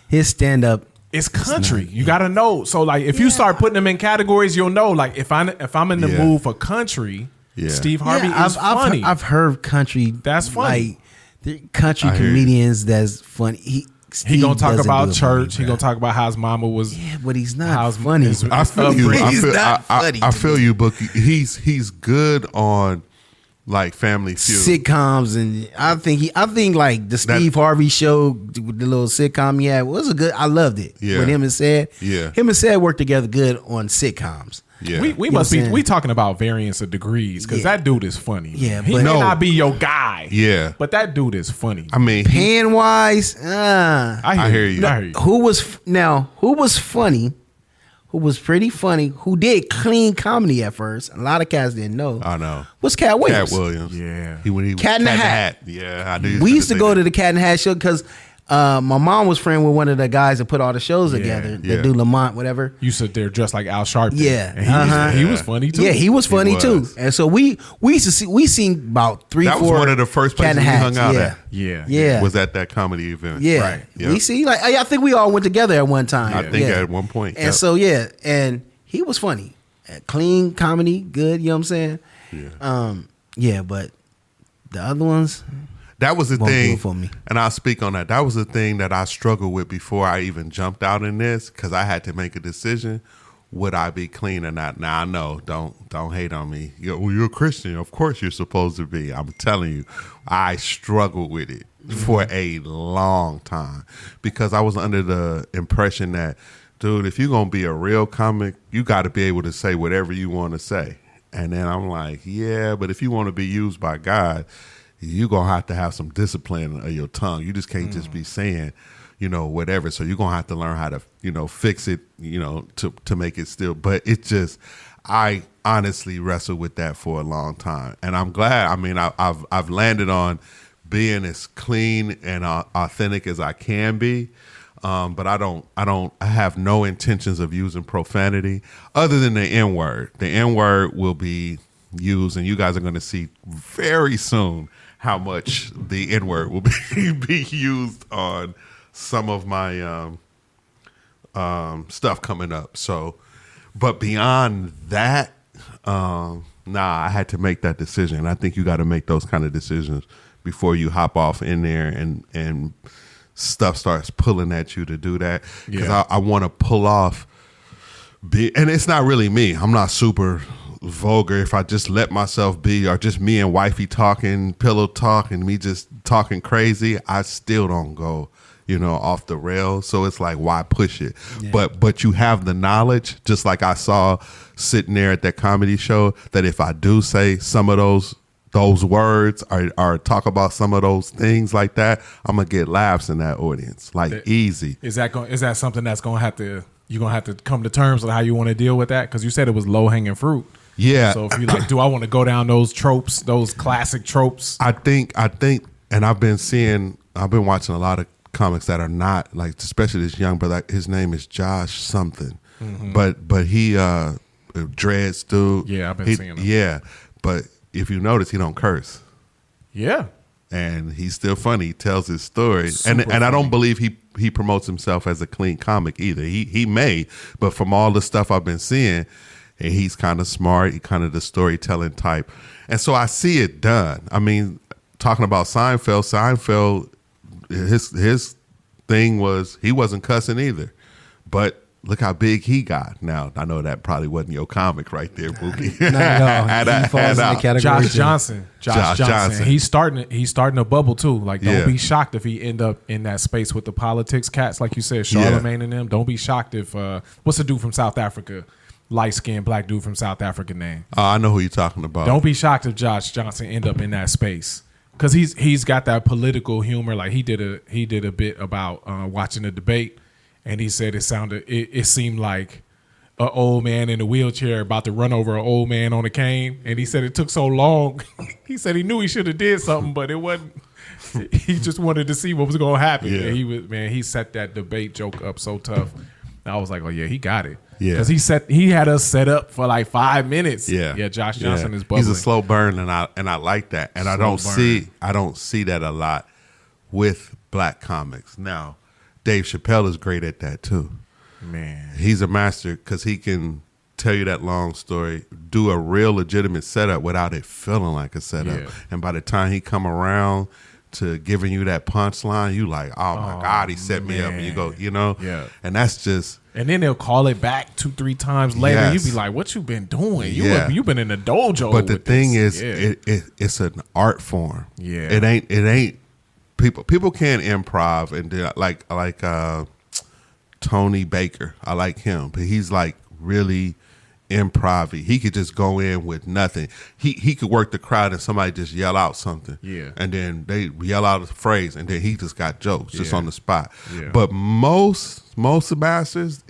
his stand up. It's country. You got to know. So like, if you start putting them in categories, you'll know. Like if I'm in the mood for country, Steve Harvey is funny. I've heard country. That's funny. Like, the country comedians that's funny. He gonna talk doesn't about do it church. for me, He gonna talk about how his mama was. Yeah, but he's not funny. I feel you. He's not funny I to feel you, but he's good on like Family Feud. Sitcoms, and I think like the Steve Harvey show, the little sitcom he had was a good. I loved it. Yeah. With him and Sad. Yeah. Him and Sad worked together good on sitcoms. Yeah. We You know must what I'm be saying? we talking about variance of degrees because that dude is funny. Yeah, he but- may No. not be your guy. Yeah. but that dude is funny. I mean, Pan wise, I hear you. I hear you. who was funny, who was pretty funny, who did clean comedy at first. A lot of cats didn't know. I know. Was Cat Williams. Cat Williams. Yeah. When he Cat in the Hat. Yeah, I knew. We used to go to the Cat and Hat show because my mom was friend with one of the guys that put all the shows together. yeah. That do Lamont, whatever. You sit there dressed like Al Sharpton. Yeah. And he was funny too. Yeah, he was funny too. was. And so we seen about 3-4. That was one of the first Cat places and we Hats. hung out yeah. at. Yeah. Was at that comedy event. Yeah. Right. Yep. We see, like, I think we all went together at one time. I think Yeah. at one point. And yep. so, and he was funny. Clean comedy, good, you know what I'm saying? Yeah. But the other ones, That was the Won't do thing, it for me. and I'll speak on that. That was the thing that I struggled with before I even jumped out in this, because I had to make a decision: would I be clean or not? Now I know, don't hate on me. You're a Christian, of course you're supposed to be. I'm telling you, I struggled with it for a long time because I was under the impression that, dude, if you're gonna be a real comic, you got to be able to say whatever you want to say. And then I'm like, yeah, but if you want to be used by God, you're going to have some discipline of your tongue. You just can't just be saying, whatever. So you're going to have to learn how to, fix it, to make it still. But it just, I honestly wrestled with that for a long time. And I'm glad. I mean, I've landed on being as clean and authentic as I can be. But I have no intentions of using profanity other than the N-word. The N-word will be used, and you guys are going to see very soon how much the N-word will be used on some of my stuff coming up. So, but beyond that, I had to make that decision. And I think you got to make those kind of decisions before you hop off in there and stuff starts pulling at you to do that. Because I want to pull off, and it's not really me. I'm not super vulgar. If I just let myself be, or just me and wifey talking, pillow talk, and me just talking crazy, I still don't go, off the rails. So it's like, why push it? Yeah. But you have the knowledge, just like I saw sitting there at that comedy show, that if I do say some of those words or talk about some of those things like that, I'm gonna get laughs in that audience, easy. Is that something that's gonna have to, you're gonna have to come to terms with how you want to deal with that? Because you said it was low hanging fruit. Yeah. So if you do I want to go down those tropes, those classic tropes? I think, and I've been watching a lot of comics that are not, like, especially this young brother. His name is Josh something, but he dreads dude. Yeah, I've been seeing him. Yeah, but if you notice, he don't curse. Yeah. And he's still funny. He tells his story. Super And I don't funny. believe he promotes himself as a clean comic either. He may, but from all the stuff I've been seeing, and he's kind of smart, he kind of the storytelling type. And so I see it done. I mean, talking about Seinfeld, his thing was he wasn't cussing either. But look how big he got. Now, I know that probably wasn't your comic right there, Bookie. Not at all. He falls in the category. Josh Johnson. Josh Johnson. He's starting a bubble too. Like, don't be shocked if he end up in that space with the politics cats, like you said, Charlemagne and them. Don't be shocked if what's the dude from South Africa? Light skinned black dude from South Africa name. I know who you're talking about. Don't be shocked if Josh Johnson end up in that space. Cause he's got that political humor. Like he did a bit about watching the debate. And he said it seemed like an old man in a wheelchair about to run over an old man on a cane. And he said it took so long. He said he knew he should have did something, but it wasn't. He just wanted to see what was going to happen. Yeah. And he set that debate joke up so tough. I was like, oh yeah, he got it. Yeah, because he had us set up for like 5 minutes. Yeah. Josh Johnson is bubbling. He's a slow burn, and I like that. And I don't see that a lot with black comics now. Dave Chappelle is great at that too. Man, he's a master because he can tell you that long story, do a real legitimate setup without it feeling like a setup. Yeah. And by the time he come around to giving you that punchline, you like, oh my God, he set me up. And you go, Yeah. And that's just. And then they'll call it back 2-3 times later. Yes. You be like, what you been doing? You've been in the dojo. But the thing is, it's an art form. Yeah. It ain't. People can improv and do, like Tony Baker. I like him, but he's like really improv-y. He could just go in with nothing. He could work the crowd and somebody just yell out something. Yeah. And then they yell out a phrase and then he just got jokes just on the spot. Yeah. But most masters,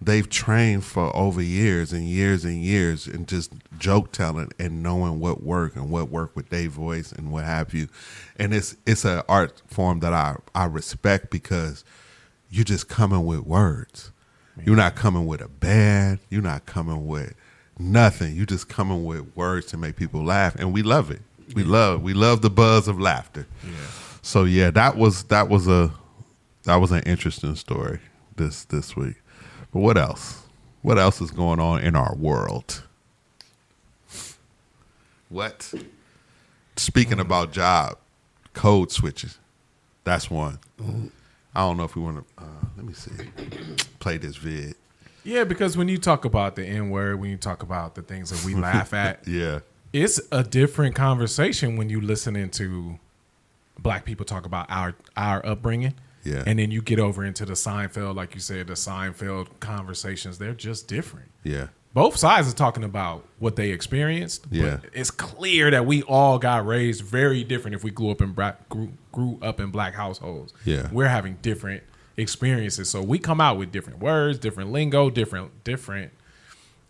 they've trained for over years and years and years and just joke telling and knowing what work and what work with their voice and what have you. And it's an art form that I respect because you're just coming with words. You're not coming with a band. You're not coming with nothing. You're just coming with words to make people laugh, and we love it. We love the buzz of laughter. Yeah. So yeah, that was an interesting story this week. But what else? What else is going on in our world? What? Speaking about job, code switches. That's one. I don't know if we want to, let me see, play this vid. Yeah, because when you talk about the N-word, when you talk about the things that we laugh at, yeah, it's a different conversation when you listening to black people talk about our upbringing. Yeah. And then you get over into the Seinfeld, like you said, the Seinfeld conversations, they're just different. Yeah. Both sides are talking about what they experienced. Yeah. But it's clear that we all got raised very different if we grew up in black households. Yeah. We're having different experiences. So we come out with different words, different lingo, different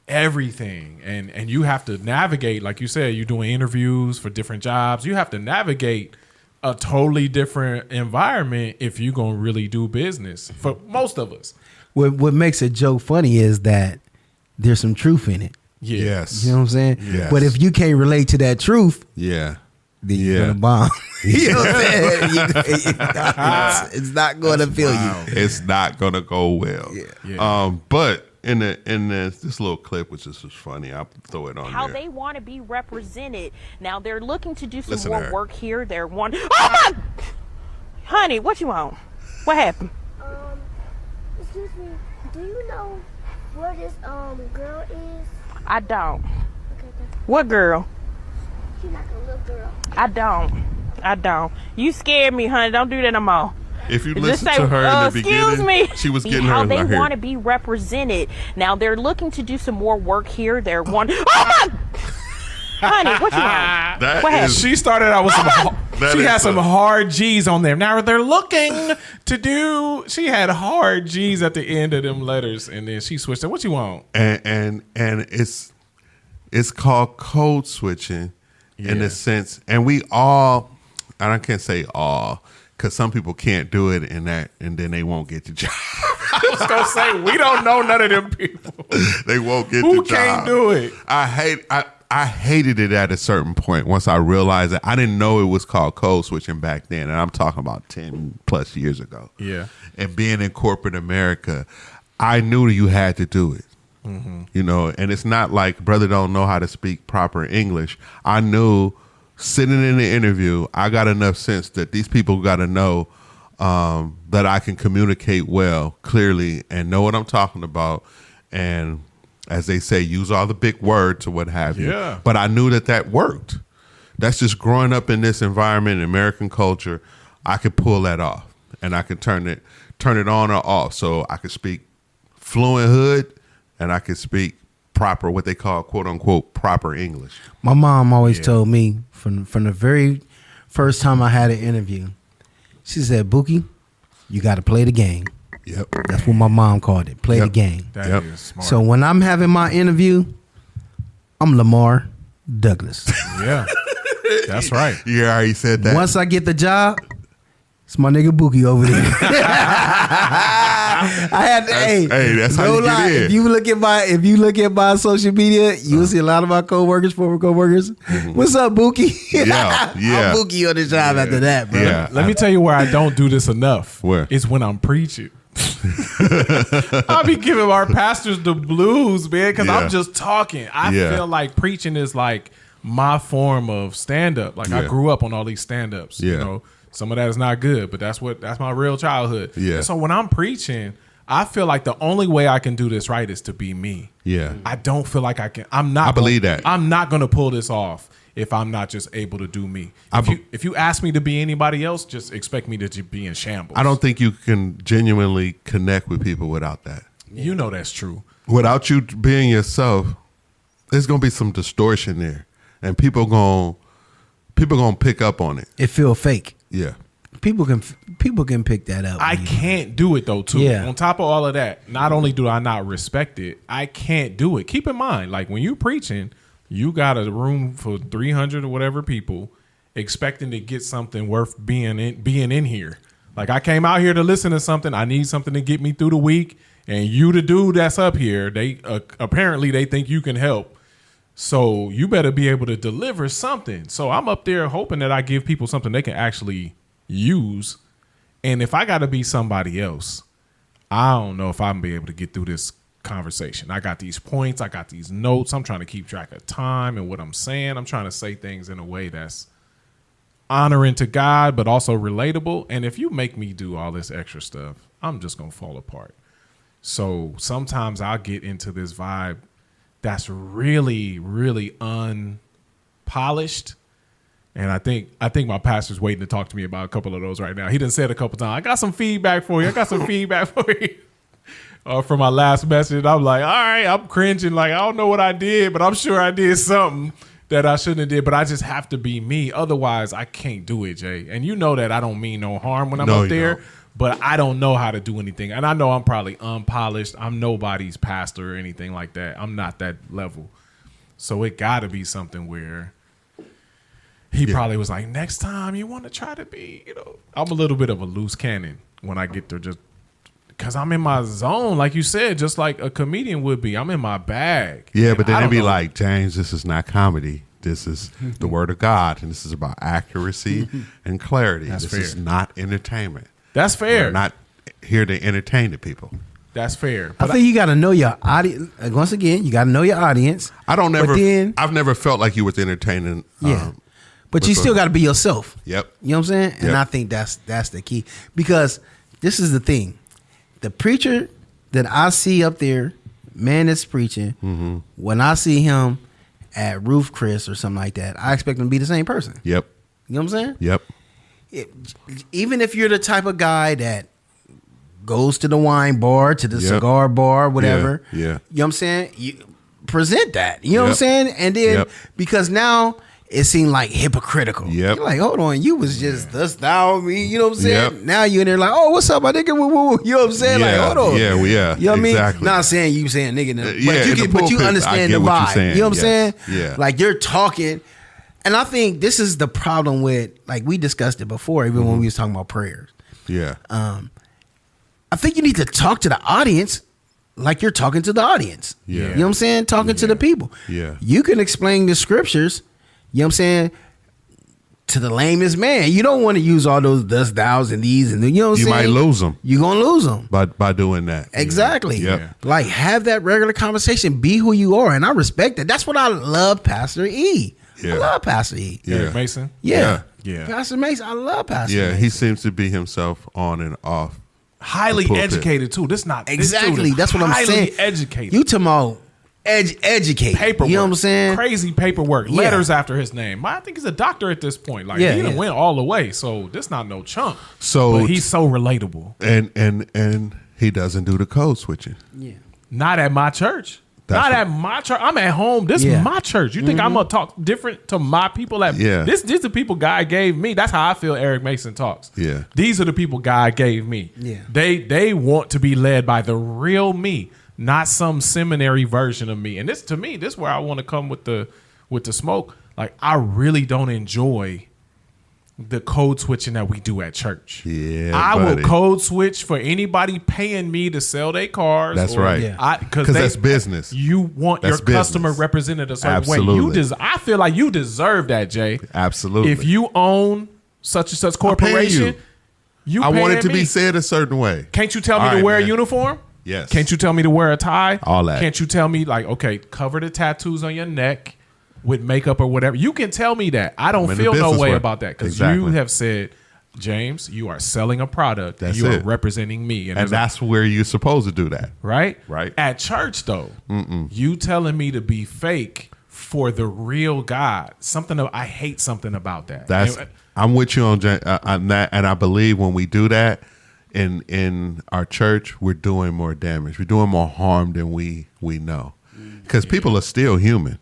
everything. And you have to navigate, like you said, you're doing interviews for different jobs. You have to navigate a totally different environment if you're going to really do business for most of us. What makes a joke funny is that there's some truth in it. Yeah. Yes. You know what I'm saying? Yes. But if you can't relate to that truth, yeah, then you're going to bomb. You know what I'm saying? It's not going to feel you. It's not going to go well. Yeah. But in this little clip, which is just funny, I'll throw it on how there. They want to be represented. Now they're looking to do some Listen more to her. work here. They're wanting. Oh my, honey, what you want? What happened? Excuse me. Do you know where this girl is? I don't. Okay, What girl? she's like a little girl. I don't. You scared me, honey. Don't do that no more. If you Just listen say, to her in the excuse beginning, me. she was getting how her they right here. want to be represented. Now they're looking to do some more work here. They're wanting. Oh my, honey, what you want? That What happened? is- She started out with That she is had some a- hard G's on there. Now they're looking to do. She had hard G's at the end of them letters, and then she switched it. What you want? and it's called code switching in Yeah. the sense, and we all, and I can't say all, because some people can't do it in that, and then they won't get the job. I was gonna say we don't know none of them people. They won't get Who the job. can't do it? I hated it at a certain point once I realized that I didn't know it was called code switching back then, and I'm talking about 10 plus years ago. Yeah. And being in corporate America, I knew you had to do it. Mm-hmm. You know, and it's not like brother don't know how to speak proper English. I knew sitting in the interview, I got enough sense that these people got to know that I can communicate well, clearly, and know what I'm talking about. And as they say, use all the big words or what have you. Yeah. But I knew that worked. That's just growing up in this environment, in American culture. I could pull that off, and I could turn it on or off. So I could speak fluent hood, and I could speak proper, what they call quote unquote proper English. My mom always told me from the very first time I had an interview, she said, "Bookie, you got to play the game." Yep. That's what my mom called it. Play the game. That is smart. So when I'm having my interview, I'm Lamar Douglas. Yeah. That's right. You already said that. Once I get the job, it's my nigga Bookie over there. I had to, hey, that's how you get in. If you look at my social media, you'll see a lot of my coworkers, former coworkers. What's up, Bookie? Yeah. I'm Bookie on the job after that, bro. Yeah. Let me tell you where I don't do this enough. Where? It's when I'm preaching. I'll be giving our pastors the blues, man, because I'm just talking. I feel like preaching is like my form of stand-up. Like I grew up on all these stand-ups. You know, some of that is not good, but that's my real childhood. Yeah. And so when I'm preaching, I feel like the only way I can do this right is to be me. Yeah. I don't feel like I can. I believe that. I'm not going to pull this off if I'm not just able to do me. If you ask me to be anybody else, just expect me to be in shambles. I don't think you can genuinely connect with people without that. You know that's true. Without you being yourself, there's gonna be some distortion there, and people gonna pick up on it. It feel fake. Yeah. People can pick that up. I can't do it though too. Yeah. On top of all of that, not only do I not respect it, I can't do it. Keep in mind, like when you preaching, you got a room for 300 or whatever people expecting to get something worth being in here. Like I came out here to listen to something. I need something to get me through the week. And you, the dude that's up here, they apparently they think you can help. So you better be able to deliver something. So I'm up there hoping that I give people something they can actually use. And if I got to be somebody else, I don't know if I'm gonna be able to get through this conversation. I got these points, I got these notes. I'm trying to keep track of time and what I'm saying. I'm trying to say things in a way that's honoring to God, but also relatable. And if you make me do all this extra stuff, I'm just gonna fall apart. So sometimes I'll get into this vibe that's really, really unpolished. And I think my pastor's waiting to talk to me about a couple of those right now. He done said a couple times, I got some feedback for you. For my last message. I'm like, all right, I'm cringing. Like, I don't know what I did, but I'm sure I did something that I shouldn't have did. But I just have to be me. Otherwise, I can't do it, Jay. And you know that I don't mean no harm when I'm up there. Don't. But I don't know how to do anything. And I know I'm probably unpolished. I'm nobody's pastor or anything like that. I'm not that level. So it got to be something where he probably was like, next time you want to try to be, I'm a little bit of a loose cannon when I get to just, because I'm in my zone, like you said, just like a comedian would be. I'm in my bag. Yeah, but then they'd be like, James, this is not comedy. This is the word of God, and this is about accuracy and clarity. This is not entertainment. That's fair. We're not here to entertain the people. That's fair. I think you got to know your audience. Once again, you got to know your audience. I've never felt like you was entertaining. Yeah. But you still got to be yourself. Yep. You know what I'm saying? And I think that's the key. Because this is the thing. The preacher that I see up there, man that's preaching, when I see him at Roof Chris or something like that, I expect him to be the same person. Yep. You know what I'm saying? Yep. Even if you're the type of guy that goes to the wine bar, to the cigar bar, whatever, yeah. You know what I'm saying? You present that. You know what I'm saying? And then because now it seemed like hypocritical. You're like, hold on, you was just thus thou me, you know what I'm saying? Now you in there like, oh, what's up, my nigga? Woo, woo. You know what I'm saying? Like, hold on. Yeah. You know what I mean? Exactly. Not saying you saying nigga, but but you understand the vibe. You know what I'm saying? Yeah. Like you're talking. And I think this is the problem with, like we discussed it before, even when we was talking about prayers. Yeah. I think you need to talk to the audience like you're talking to the audience. Yeah. You know what I'm saying? Talking to the people. Yeah. You can explain the scriptures, you know what I'm saying, to the lamest man. You don't want to use all those thus, thous, and these, and you know what I'm saying? You might lose them. You're going to lose them. By doing that. Exactly. Yeah. Like have that regular conversation. Be who you are. And I respect that. That's what I love Pastor E. Yeah. I love Pastor E. Yeah. Eric Mason. Yeah. Yeah. Pastor Mason, I love Pastor Yeah, Mason. he seems to be himself on and off. Highly The pulpit. educated too. This not Exactly. This dude is That's what I'm saying. Highly educated. You talking about educate. Paperwork. You know what I'm saying? Crazy paperwork. Yeah. Letters after his name. I think he's a doctor at this point. Like Yeah, he done yeah. went all the way. So this not no chump. So But he's so relatable. and he doesn't do the code switching. Yeah. Not at my church. That's Not what- at my church. I'm at home. This Yeah. is my church. You think I'm gonna talk different to my people? Yeah. This the people God gave me. That's how I feel Eric Mason talks. Yeah. These are the people God gave me. Yeah. They want to be led by the real me, not some seminary version of me. And this to me, this is where I want to come with the smoke. Like I really don't enjoy the code switching that we do at church. Yeah, I buddy. will code switch for anybody paying me to sell their cars. That's or- right. Yeah. Because that's business. You want That's your customer business. represented a certain way. Absolutely. I feel like you deserve that, Jay. Absolutely. If you own such and such paying corporation, you I want it paying to me. be said a certain way. Can't you tell me All to right, wear man. a uniform? Yes. Can't you tell me to wear a tie? All that. Can't you tell me like, okay, cover the tattoos on your neck with makeup or whatever? You can tell me that. I don't I'm in the feel no business way world. about that because Exactly. you have said, James, you are selling a product. That's you are it. representing me, And there's a- that's where you're supposed to do that. right? Right. At church, though, you telling me to be fake for the real God. I hate something about that. And- I'm with you on that, and I believe when we do that in our church, we're doing more damage. We're doing more harm than we know, because people are still human,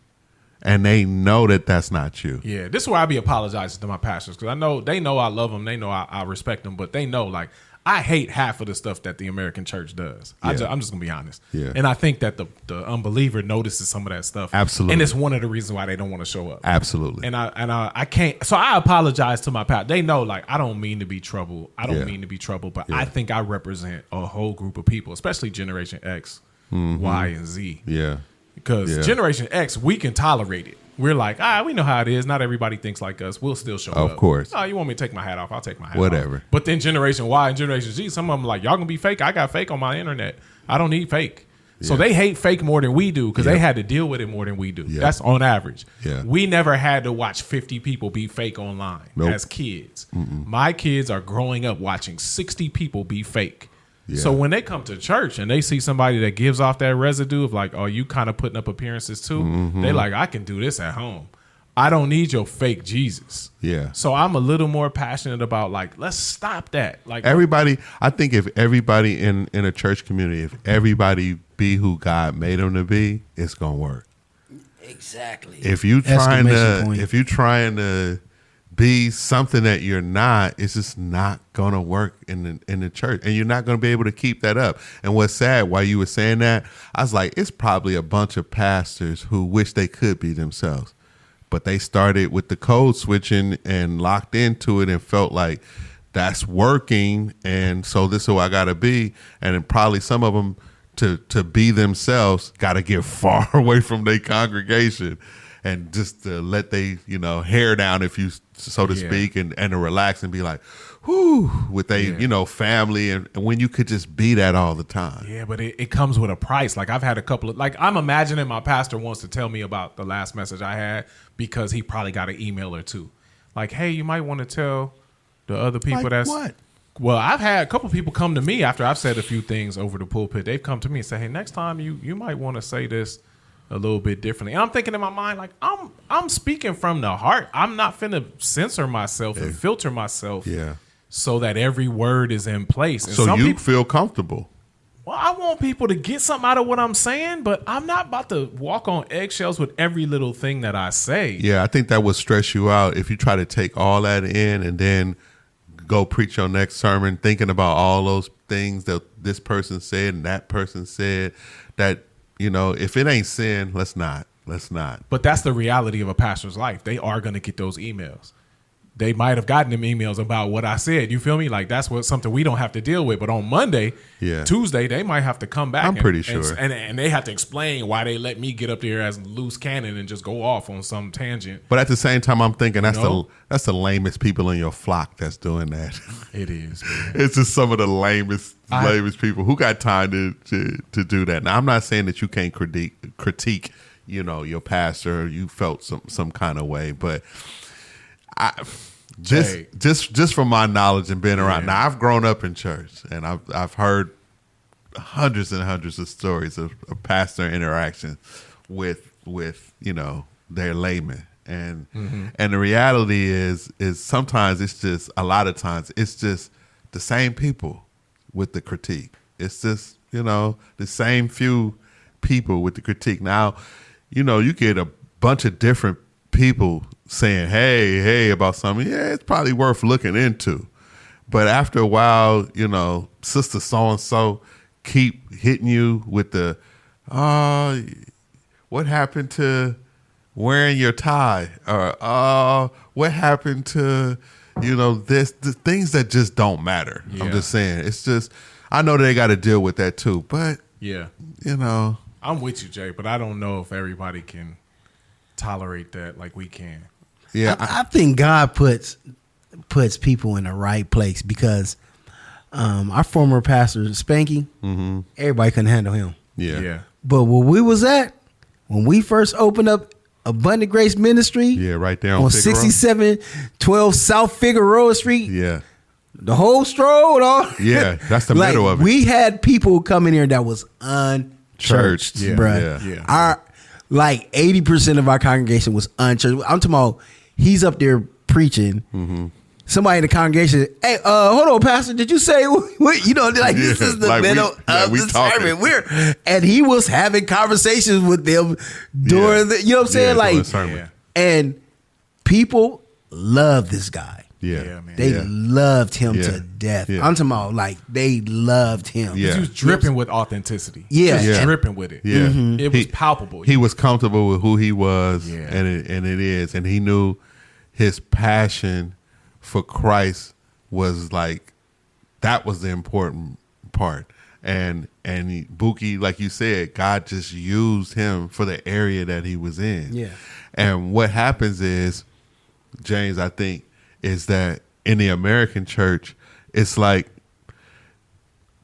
and they know that that's not you. yeah, this is why I be apologizing to my pastors because I know they know I love them, they know I respect them, but they know like I hate half of the stuff that the American church does. Yeah. I'm just gonna be honest. Yeah. And I think that the unbeliever notices some of that stuff. Absolutely. And it's one of the reasons why they don't want to show up. Absolutely. And I can't. So I apologize to my pastor. They know, like, I don't mean to be trouble. I don't Yeah. mean to be trouble, but Yeah. I think I represent a whole group of people, especially Generation X, Y, and Z. yeah. Because Yeah. Generation X, we can tolerate it. We're like, we know how it is. Not everybody thinks like us. We'll still show up. Of course. Oh, you want me to take my hat off? I'll take my hat off. Whatever. But then Generation Y and Generation Z, some of them like, y'all gonna be fake. I got fake on my internet. I don't need fake. So Yeah. they hate fake more than we do because Yeah. they had to deal with it more than we do. Yeah. That's on average. Yeah. We never had to watch 50 people be fake online Nope. as kids. My kids are growing up watching 60 people be fake. Yeah. So when they come to church and they see somebody that gives off that residue of like, oh, you kind of putting up appearances too, they like, I can do this at home. I don't need your fake Jesus. Yeah. So I'm a little more passionate about like, let's stop that. Like Everybody, I think if everybody in a church community, if everybody be who God made them to be, it's gonna work. Exactly. If you Exclamation point. trying to be something that you're not, it's just not gonna work in the church, and you're not gonna be able to keep that up. And what's sad, while you were saying that, I was like, it's probably a bunch of pastors who wish they could be themselves, but they started with the code switching and locked into it and felt like that's working, and so this is who I gotta be. And then probably some of them to be themselves gotta get far away from their congregation and just to let they hair down, if you so to Yeah. speak, and to relax and be like, whoo, with they family, and when you could just be that all the time. Yeah, but it comes with a price. Like I've had a couple of I'm imagining my pastor wants to tell me about the last message I had because he probably got an email or two. Like, hey, you might want to tell the other people Like that's what? Well, I've had a couple people come to me after I've said a few things over the pulpit. They've come to me and say, hey, next time you might want to say this a little bit differently. And I'm thinking in my mind, like, I'm speaking from the heart. I'm not finna censor myself and filter myself Yeah. so that every word is in place. And So some you people, feel comfortable. well, I want people to get something out of what I'm saying, but I'm not about to walk on eggshells with every little thing that I say. Yeah, I think that would stress you out if you try to take all that in and then go preach your next sermon thinking about all those things that this person said and that person said. That, if it ain't sin, let's not. But that's the reality of a pastor's life. They are going to get those emails. They might have gotten them emails about what I said. You feel me? Like that's something we don't have to deal with. But on Monday, Tuesday, they might have to come back. I'm pretty sure. And they have to explain why they let me get up there as loose cannon and just go off on some tangent. But at the same time, I'm thinking that's No. the lamest people in your flock that's doing that. It is, man. It's just some of the lamest people who got time to do that. Now, I'm not saying that you can't critique your pastor, you felt some kind of way. But Jay. just from my knowledge and being around. Yeah. Now I've grown up in church, and I've heard hundreds and hundreds of stories of pastor interaction with their laymen. And and the reality is sometimes it's just, a lot of times it's just the same people with the critique. It's just, the same few people with the critique. Now, you get a bunch of different people saying, hey, about something. Yeah, it's probably worth looking into. But after a while, sister so-and-so keep hitting you with the, what happened to wearing your tie? Or, what happened to, the things that just don't matter. Yeah. I'm just saying. It's just, I know they got to deal with that too. But, Yeah. I'm with you, Jay, but I don't know if everybody can tolerate that like we can. Yeah. I think God puts people in the right place, because our former pastor Spanky, everybody couldn't handle him. Yeah. But where we was at when we first opened up Abundant Grace Ministry, Yeah, right there on on Figueroa. 6712 South Figueroa Street, Yeah. the whole stroll, all. Yeah, that's the Like, middle of it. we had people come in here that was unchurched, Yeah, bruh. yeah. Our 80% of our congregation was unchurched. I'm talking about, he's up there preaching. Somebody in the congregation, hey, hold on, Pastor, did you say what? This is the Like middle of we the talking. sermon. And he was having conversations with them during the, what I'm saying? during the Like, sermon. Yeah. and people love this guy. Yeah. Yeah, man. They Yeah. loved him Yeah. to death. Yeah. I'm talking about, they loved him. Yeah. He was dripping with authenticity. Yeah. Just Yeah. dripping with it. Yeah. It was palpable. He was comfortable with who he was, Yeah. and it is. And he knew his passion for Christ was that was the important part. And Buki, like you said, God just used him for the area that he was in. Yeah. And what happens is, James, I think, is that in the American church, it's like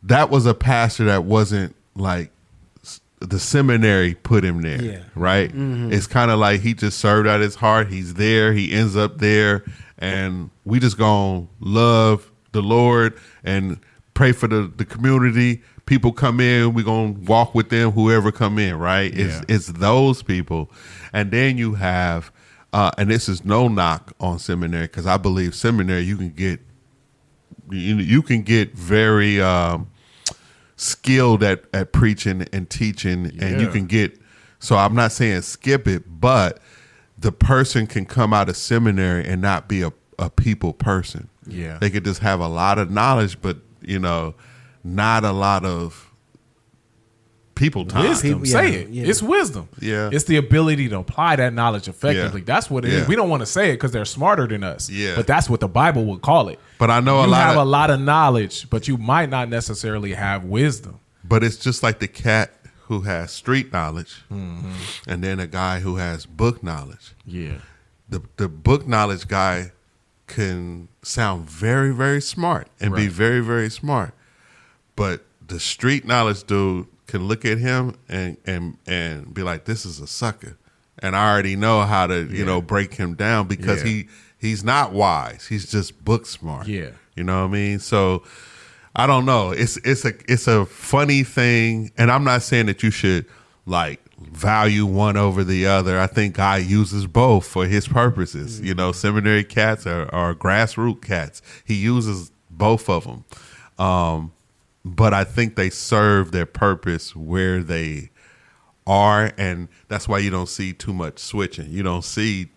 that was a pastor that wasn't the seminary put him there, Yeah. right? It's kind of like he just served out his heart. He's there. He ends up there, and we just gonna love the Lord and pray for the community. People come in, we gonna walk with them. Whoever come in, right? Yeah. It's those people, and then you have, and this is no knock on seminary, because I believe seminary you can get very skilled at preaching and teaching, and you Yeah. can get, so I'm not saying skip it, but the person can come out of seminary and not be a people person. Yeah. They could just have a lot of knowledge, but not a lot of people time. Wisdom. People- Say yeah, it. yeah. It's wisdom. Yeah. It's the ability to apply that knowledge effectively. Yeah. That's what it Yeah. is. We don't want to say it because they're smarter than us. Yeah. But that's what the Bible would call it. But I know You have a lot of knowledge, but you might not necessarily have wisdom. But it's just like the cat who has street knowledge, and then a guy who has book knowledge. Yeah. The book knowledge guy can sound very, very smart and be Right. very, very smart, but the street knowledge dude can look at him and be like, "This is a sucker," and I already know how to break him down, because Yeah. he's not wise. He's just book smart. Yeah. You know what I mean? So I don't know. It's a funny thing, and I'm not saying that you should value one over the other. I think God uses both for his purposes. Seminary cats are grassroots cats. He uses both of them. But I think they serve their purpose where they are, and that's why you don't see too much switching. You don't see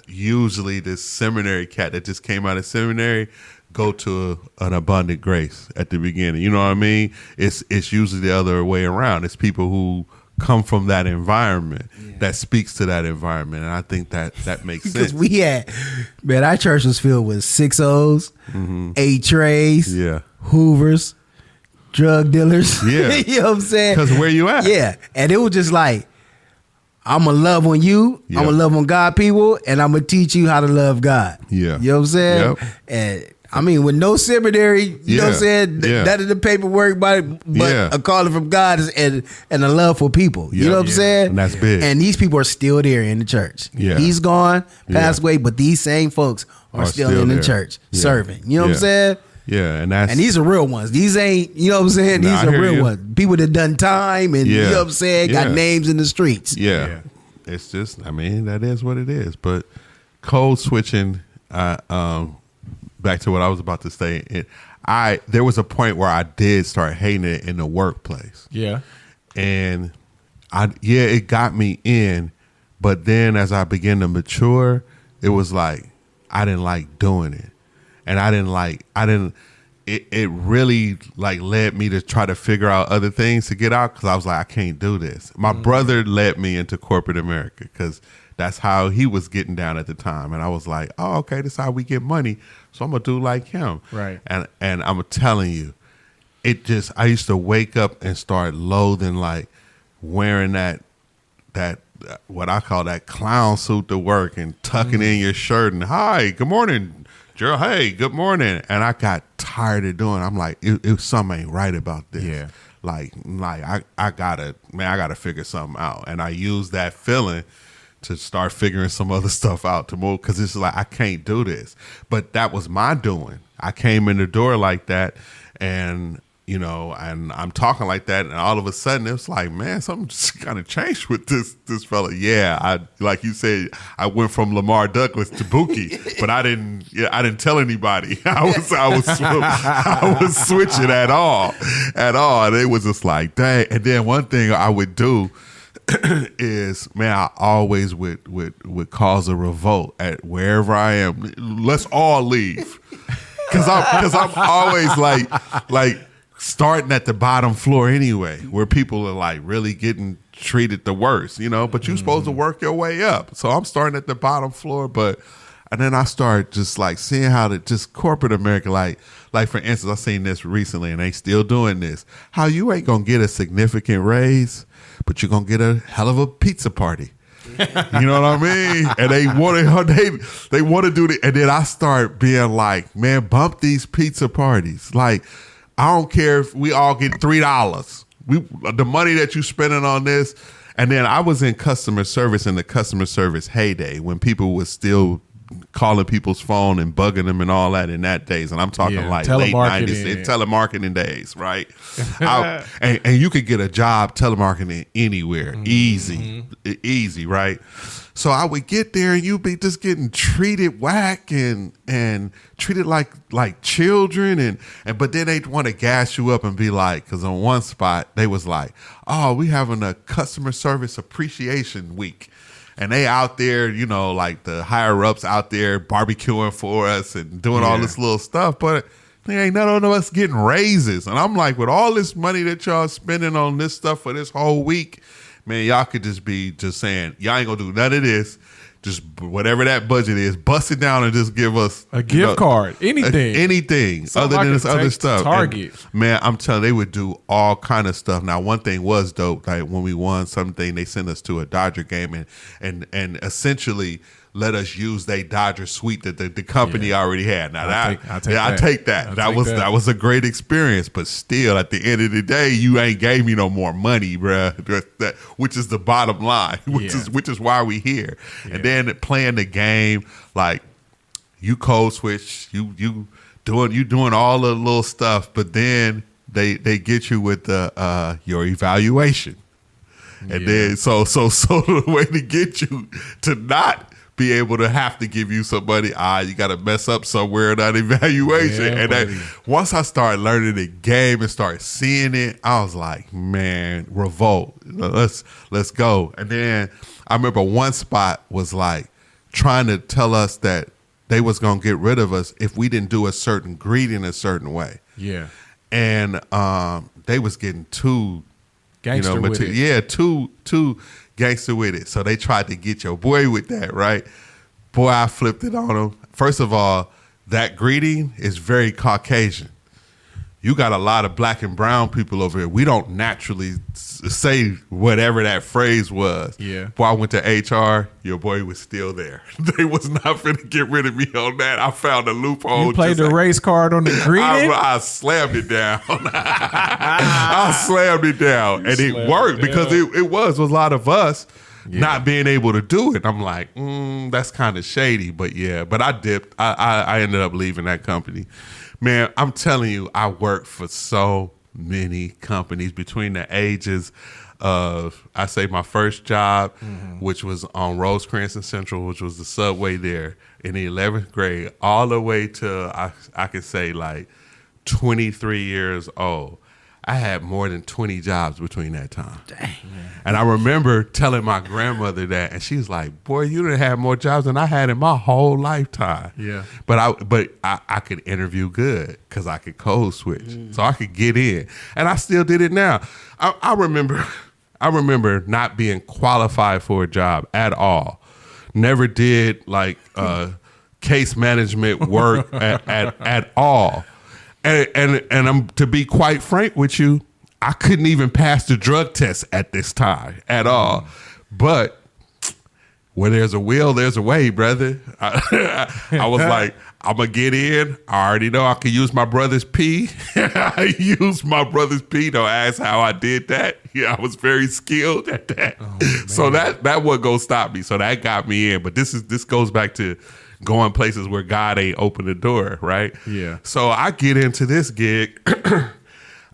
usually this seminary cat that just came out of seminary go to an abundant grace at the beginning. You know what I mean? It's usually the other way around. It's people who come from that environment that speaks to that environment, and I think that makes Because sense. we had, man, our church was filled with 6 O's, 8 trays, Yeah. Hoovers, drug dealers. Yeah. You know what I'm saying? Because where you at? Yeah. And it was just like, I'm going to love on you. Yeah. I'm going to love on God people. And I'm going to teach you how to love God. Yeah. You know what I'm saying? Yep. And I mean, with no seminary, you know what I'm saying? Yeah. None of the paperwork, but Yeah. a calling from God and a love for people. You Yeah. know what I'm saying? And that's big. And these people are still there in the church. Yeah. He's gone, passed Yeah. away, but these same folks are still in the there. church Yeah. serving. You know what I'm Yeah. saying? Yeah, and these are real ones. These ain't, you know what I'm saying? Nah, These I are hear real you. ones. People that done time and, you Yeah. know what I'm saying? Got Yeah. names in the streets. Yeah. Yeah. It's just, I mean, that is what it is. But code switching, back to what I was about to say, there was a point where I did start hating it in the workplace. Yeah. And it got me in, but then as I began to mature, it was like I didn't like doing it. And it really like led me to try to figure out other things to get out, because I was like, I can't do this. My brother led me into corporate America because that's how he was getting down at the time. And I was like, oh, okay, this is how we get money. So I'm going to do like him. Right. And I'm telling you, I used to wake up and start loathing like wearing that what I call that clown suit to work and tucking in your shirt and, hi, good morning, Jerrold. Hey, good morning. And I got tired of doing it. I'm like, it something ain't right about this. Yeah. Like I gotta figure something out. And I used that feeling to start figuring some other stuff out to move, because it's like I can't do this. But that was my doing. I came in the door like that, and you know, and I'm talking like that, and all of a sudden it's like, man, something just kind of changed with this fella. Yeah, I like you said, I went from Lamar Douglas to Buki, but I didn't tell anybody. I was switching at all, and it was just like, dang. And then one thing I would do is, man, I always would cause a revolt at wherever I am. Let's all leave, because I'm always like starting at the bottom floor anyway, where people are like really getting treated the worst, you know. But you're supposed to work your way up, so I'm starting at the bottom floor. And then I start just like seeing how just corporate America, like for instance, I seen this recently, and they still doing this. How you ain't gonna get a significant raise, but you're gonna get a hell of a pizza party. You know what I mean? And they want to do it. And then I start being like, man, bump these pizza parties. Like, I don't care if we all get $3. The money that you spending on this. And then I was in customer service in the customer service heyday, when people was still calling people's phone and bugging them and all that in that days. And I'm talking like late 90s, telemarketing days, right? And you could get a job telemarketing anywhere, easy, right? So I would get there, and you'd be just getting treated whack and treated like children, but then they'd want to gas you up and be like, because on one spot they was like, oh, we having a customer service appreciation week. And they out there, you know, like the higher ups out there barbecuing for us and doing all this little stuff, but there ain't none of us getting raises. And I'm like, with all this money that y'all spending on this stuff for this whole week, man, y'all could just be just saying, y'all ain't gonna do none of this. Just whatever that budget is, bust it down and just give us a gift card, anything other than this other stuff. Target. And, man, I'm telling you, they would do all kind of stuff. Now, one thing was dope. Like when we won something, they sent us to a Dodger game and essentially let us use their Dodger suite that the company already had. Now I take that. That was a great experience. But still, at the end of the day, you ain't gave me no more money, bruh. Which is the bottom line. Which is why we here. Yeah. And then playing the game, like you code switch, you doing all the little stuff, but then they get you with your evaluation. And then so the way to get you to not be able to have to give you some money, you got to mess up somewhere in that evaluation. Yeah, and once I started learning the game and started seeing it, I was like, man, revolt. Let's go. And then I remember one spot was like trying to tell us that they was going to get rid of us if we didn't do a certain greeting a certain way. Yeah. And they was getting too gangster with it. Yeah, too gangster with it. So they tried to get your boy with that, right? Boy, I flipped it on him. First of all, that greeting is very Caucasian. you got a lot of black and brown people over here. We don't naturally say whatever that phrase was. Yeah. Before I went to HR, your boy was still there. They was not finna get rid of me on that. I found a loophole. You played the race card on the greeting? I slammed it down. I slammed it down. And it worked because it was a lot of us not being able to do it. I'm like, that's kind of shady. But I dipped. I ended up leaving that company. Man, I'm telling you, I worked for so many companies between the ages of, I say my first job, which was on Rosecrans and Central, which was the subway there in the 11th grade, all the way to, I could say like 23 years old. I had more than 20 jobs between that time. Dang. And I remember telling my grandmother that, and she was like, boy, you done had more jobs than I had in my whole lifetime. Yeah. But I could interview good because I could code switch. So I could get in. And I still did it now. I remember not being qualified for a job at all. Never did like case management work at all. And I'm, to be quite frank with you, I couldn't even pass the drug test at this time at all. But where there's a will, there's a way, brother. I was like, I'm going to get in. I already know I can use my brother's pee. I used my brother's pee. Don't ask how I did that. Yeah, I was very skilled at that. So that wasn't going to stop me. So that got me in. But this goes back to going places where God ain't opened the door, right? Yeah. So I get into this gig.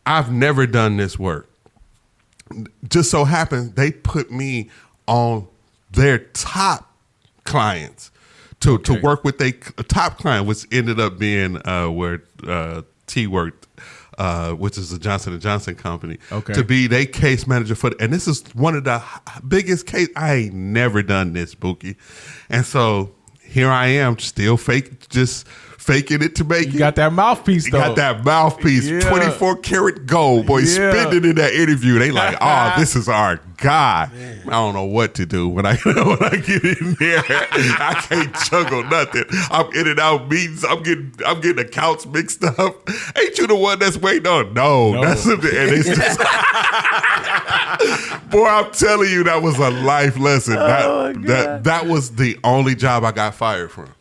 I've never done this work. Just so happens they put me on their top clients to work with their top client, which ended up being where T worked, which is the Johnson & Johnson company, to be their case manager for. And this is one of the biggest case. I ain't never done this, Bookie. And so here I am, still faking it to make it. You got that mouthpiece, though. Got that mouthpiece, 24 karat gold, boy, spending in that interview. They like, oh, this is our guy. Man. I don't know what to do when I get in there. I can't juggle nothing. I'm in and out meetings. I'm getting accounts mixed up. Ain't you the one that's waiting on? No. That's and it's just, boy, I'm telling you, that was a life lesson. That was the only job I got fired from.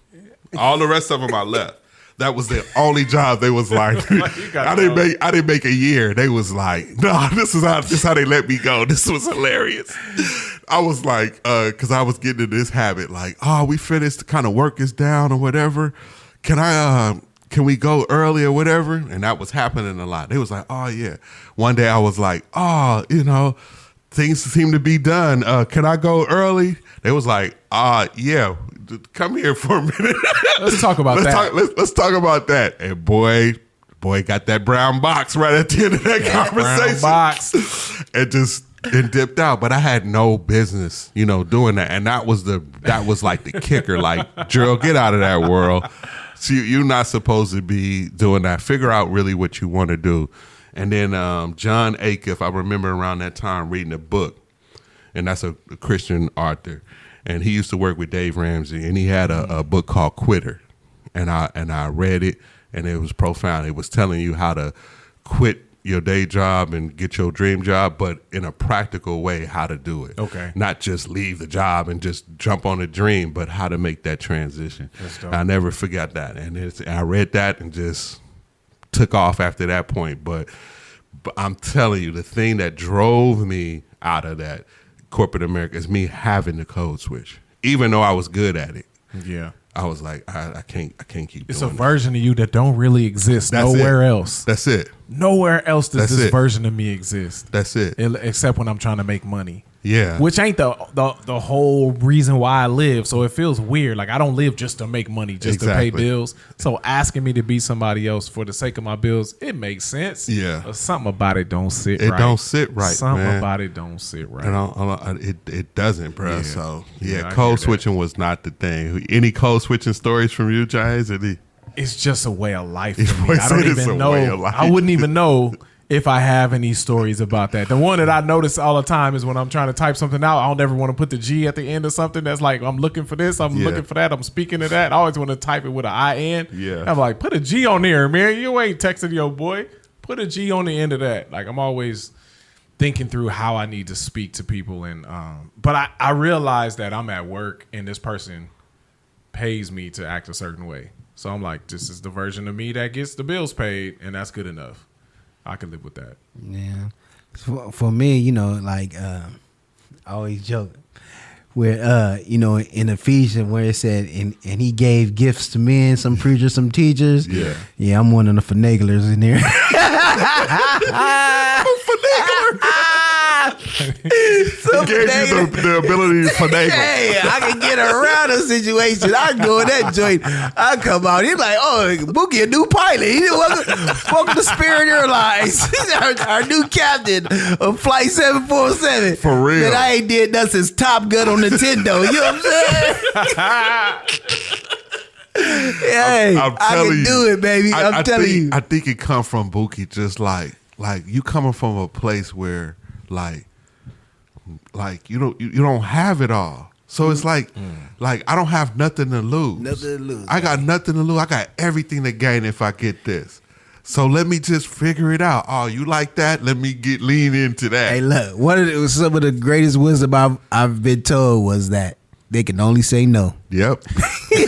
All the rest of them I left. That was the only job. They was like, I didn't make a year. They was like, no, this is how they let me go. This was hilarious. I was like, because I was getting into this habit, like, oh, we finished, the kind of work is down or whatever. Can we go early or whatever? And that was happening a lot. They was like, oh yeah. One day I was like, oh, things seem to be done. Can I go early? They was like, yeah. Come here for a minute. Let's talk about that. Let's talk about that. And boy got that brown box right at the end of that conversation. Brown box. And dipped out. But I had no business, doing that. And that was like the kicker. Like, Jerrold, get out of that world. So you're not supposed to be doing that. Figure out really what you want to do. And then John Acuff, I remember around that time reading a book, and that's a Christian author. And he used to work with Dave Ramsey, and he had a book called Quitter. And I read it, and it was profound. It was telling you how to quit your day job and get your dream job, but in a practical way, how to do it. Okay. Not just leave the job and just jump on a dream, but how to make that transition. That's dope. I never forgot that. And I read that and just took off after that point. But I'm telling you, the thing that drove me out of that corporate America is me having the code switch. Even though I was good at it. Yeah. I was like, I can't keep it's doing a version of you that don't really exist nowhere else. That's it. Nowhere else does this version of me exist. That's it. Except when I'm trying to make money. Yeah. Which ain't the whole reason why I live. So it feels weird. Like, I don't live just to make money, just to pay bills. So asking me to be somebody else for the sake of my bills, it makes sense. Yeah. But something about it don't sit right. It don't sit right, Something man. about it don't sit right. And it doesn't, bro. Yeah. So, Yeah, code switching was not the thing. Any code switching stories from you, Giants? It's just a way of life for me. It I don't is even a way of know. life. I wouldn't even know if I have any stories about that. The one that I notice all the time is when I'm trying to type something out, I don't ever want to put the G at the end of something that's like, I'm looking for this, I'm looking for that, I'm speaking to that. I always want to type it with an IN. Yeah. I'm like, put a G on there, man. You ain't texting your boy. put a G on the end of that. Like I'm always thinking through how I need to speak to people, and but I realize that I'm at work and this person pays me to act a certain way. So I'm like, this is the version of me that gets the bills paid, and that's good enough. I can live with that. Yeah. For me, you know, like I always joke where you know, in Ephesians where it said and he gave gifts to men, some preachers, some teachers. Yeah, I'm one of the finaglers in there. He gave you the ability to finagle. Hey, I can get around a situation. I go in that joint. I come out. He's like, oh, Bookie, a new pilot. He didn't welcome to Spirit Airlines. He's our new captain of Flight 747. For real. And I ain't did nothing since Top Gun on Nintendo. You know what I'm saying? Hey, I'm I telling can you. do it, baby. I'm telling you. I think it come from Bookie, just like you coming from a place where like you don't have it all. So it's like I don't have nothing to lose. Nothing to lose. I got nothing to lose. I got everything to gain if I get this. So let me just figure it out. Oh, you like that? Let me lean into that. Hey, look, some of the greatest wisdom I've been told was that they can only say no. Yep.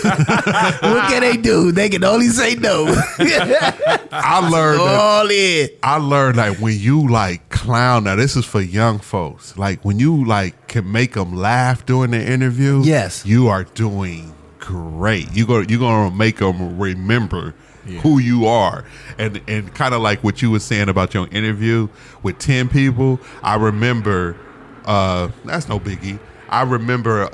What can they do? They can only say no. I learned all in. I learned like when you like clown. Now this is for young folks. Like when you like can make them laugh during the interview. Yes, you are doing great. You're gonna make them remember who you are, and kind of like what you were saying about your interview with 10 people. I remember. That's no biggie. I remember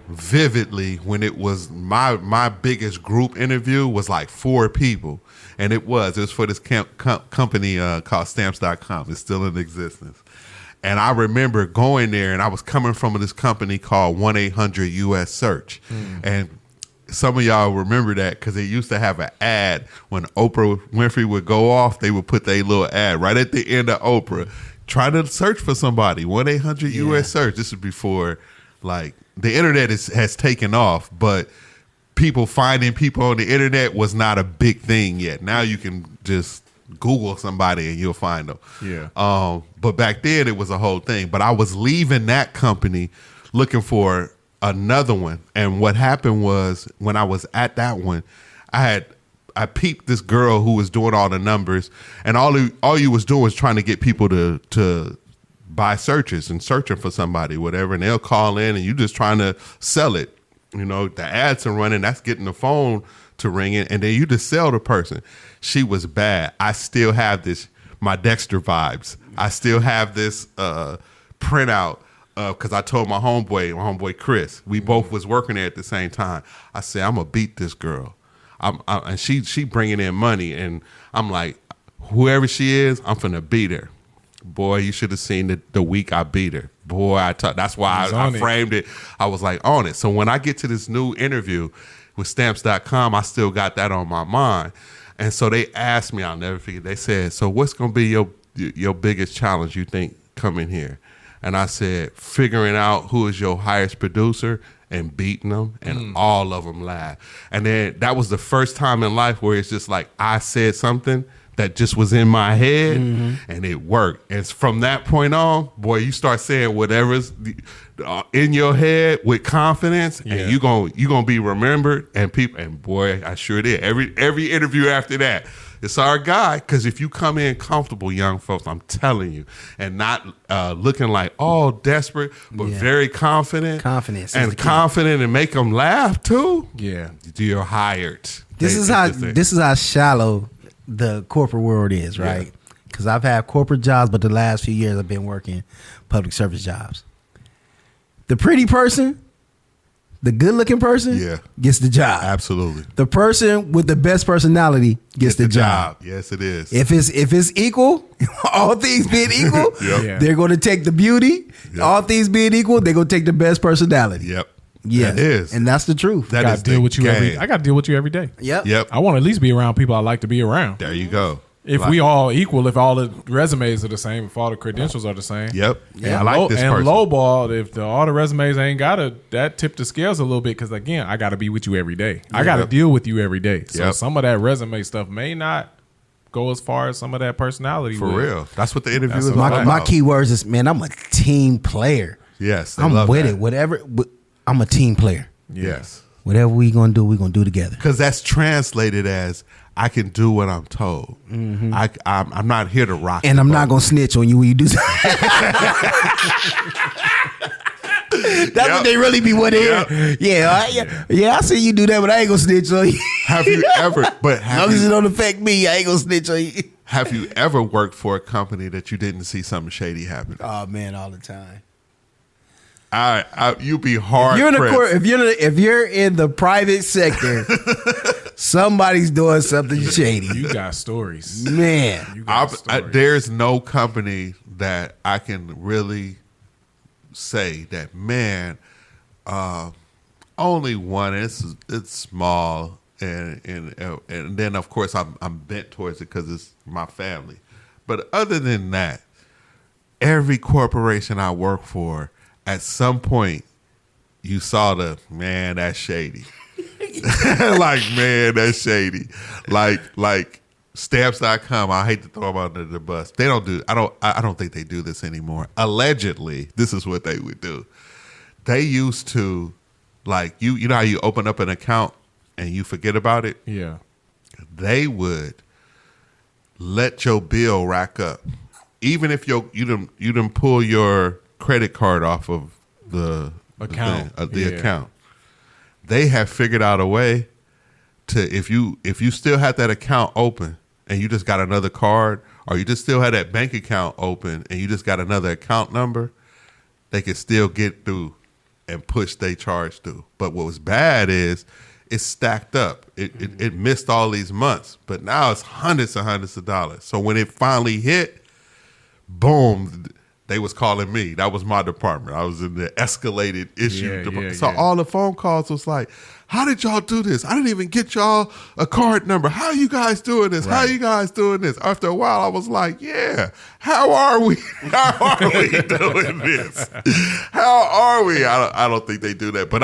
vividly when it was my biggest group interview was like 4 people. And it was for this company called Stamps.com. It's still in existence. And I remember going there, and I was coming from this company called 1-800-US-SEARCH. And some of y'all remember that because they used to have an ad when Oprah Winfrey would go off. They would put their little ad right at the end of Oprah. Try to search for somebody. 1-800-US-SEARCH. This is before, like, the internet has taken off, but people finding people on the internet was not a big thing yet. Now you can just Google somebody and you'll find them. Yeah. But back then it was a whole thing. But I was leaving that company looking for another one. And what happened was when I was at that one, I peeped this girl who was doing all the numbers, and all you was doing was trying to get people to buy searches and searching for somebody, whatever, and they'll call in and you just trying to sell it. You know, the ads are running, that's getting the phone to ringing, and then you just sell the person. She was bad. I still have my Dexter vibes. I still have this printout because I told my homeboy Chris, we both was working there at the same time. I said, I'm gonna beat this girl. And she bringing in money, and I'm like, whoever she is, I'm finna beat her. Boy, you should have seen the week I beat her. Boy, that's why I framed it. I was like on it. So when I get to this new interview with Stamps.com, I still got that on my mind. And so they asked me, I'll never forget, they said, so what's gonna be your biggest challenge you think coming here? And I said, figuring out who is your highest producer and beating them, and all of them laughed. And then that was the first time in life where it's just like I said something that just was in my head, and it worked. And from that point on, boy, you start saying whatever's in your head with confidence, and you gonna be remembered. And people, and boy, I sure did. Every interview after that, it's our guy. Because if you come in comfortable, young folks, I'm telling you, and not looking like all desperate, but very confident, and make them laugh too. Yeah, you're hired. This is how shallow the corporate world is, right? Because I've had corporate jobs, but the last few years I've been working public service jobs. The pretty person, the good-looking person, gets the job. Absolutely. The person with the best personality gets the job. Yes, it is. If it's equal, all things being equal, they're going to take the beauty. All things being equal, they're going to take the best personality. Yep. Yes. That is. And that's the truth. I got to deal with you every day. Yep. I want to at least be around people I like to be around. There you go. If we all equal, if all the resumes are the same, if all the credentials are the same. Yep. Yeah. I like this person. And lowball, if all the resumes ain't that tip the scales a little bit, because again, I got to be with you every day. I got to deal with you every day. So some of that resume stuff may not go as far as some of that personality. For would. real. That's what the interview That's is a all fact. about. My key words is, man, I'm a team player. Yes, they I'm love with that. it. Whatever. I'm a team player. Yes. Whatever we gonna do, we gonna do together. Because that's translated as I can do what I'm told. I'm not here to rock. And the I'm boat. not gonna snitch on you when you do that. That's what they really be wanting to hear. Yeah, I see you do that, but I ain't gonna snitch on you. Have you ever? But As have long as it you, don't affect me, I ain't gonna snitch on you. have you ever worked for a company that you didn't see something shady happen? Oh man, all the time. You'd be hard. You're in the pressed. court. If you're in the private sector, somebody's doing something shady. You got stories. Man, You got stories. There's no company that I can really say that, man, only one. It's small, and then of course I'm bent towards it because it's my family. But other than that, every corporation I work for, at some point, you saw man, that's shady. Like, man, that's shady. Like stamps.com, I hate to throw them under the bus. They don't do, I don't think they do this anymore. Allegedly, this is what they would do. They used to, like, you know how you open up an account and you forget about it? Yeah. They would let your bill rack up. Even if you done pull your credit card off of the Account. the account. They have figured out a way to, if you still have that account open and you just got another card, or you just still have that bank account open and you just got another account number, they can still get through and push they charge through. But what was bad is it's stacked up. It missed all these months, but now it's hundreds and hundreds of dollars. So when it finally hit, boom, they was calling me. That was my department. I was in the escalated issue department. So all the phone calls was like, how did y'all do this? I didn't even get y'all a card number. How are you guys doing this? How are you guys doing this? After a while, I was like, yeah, how are we? How are we doing this? How are we? I don't think they do that. But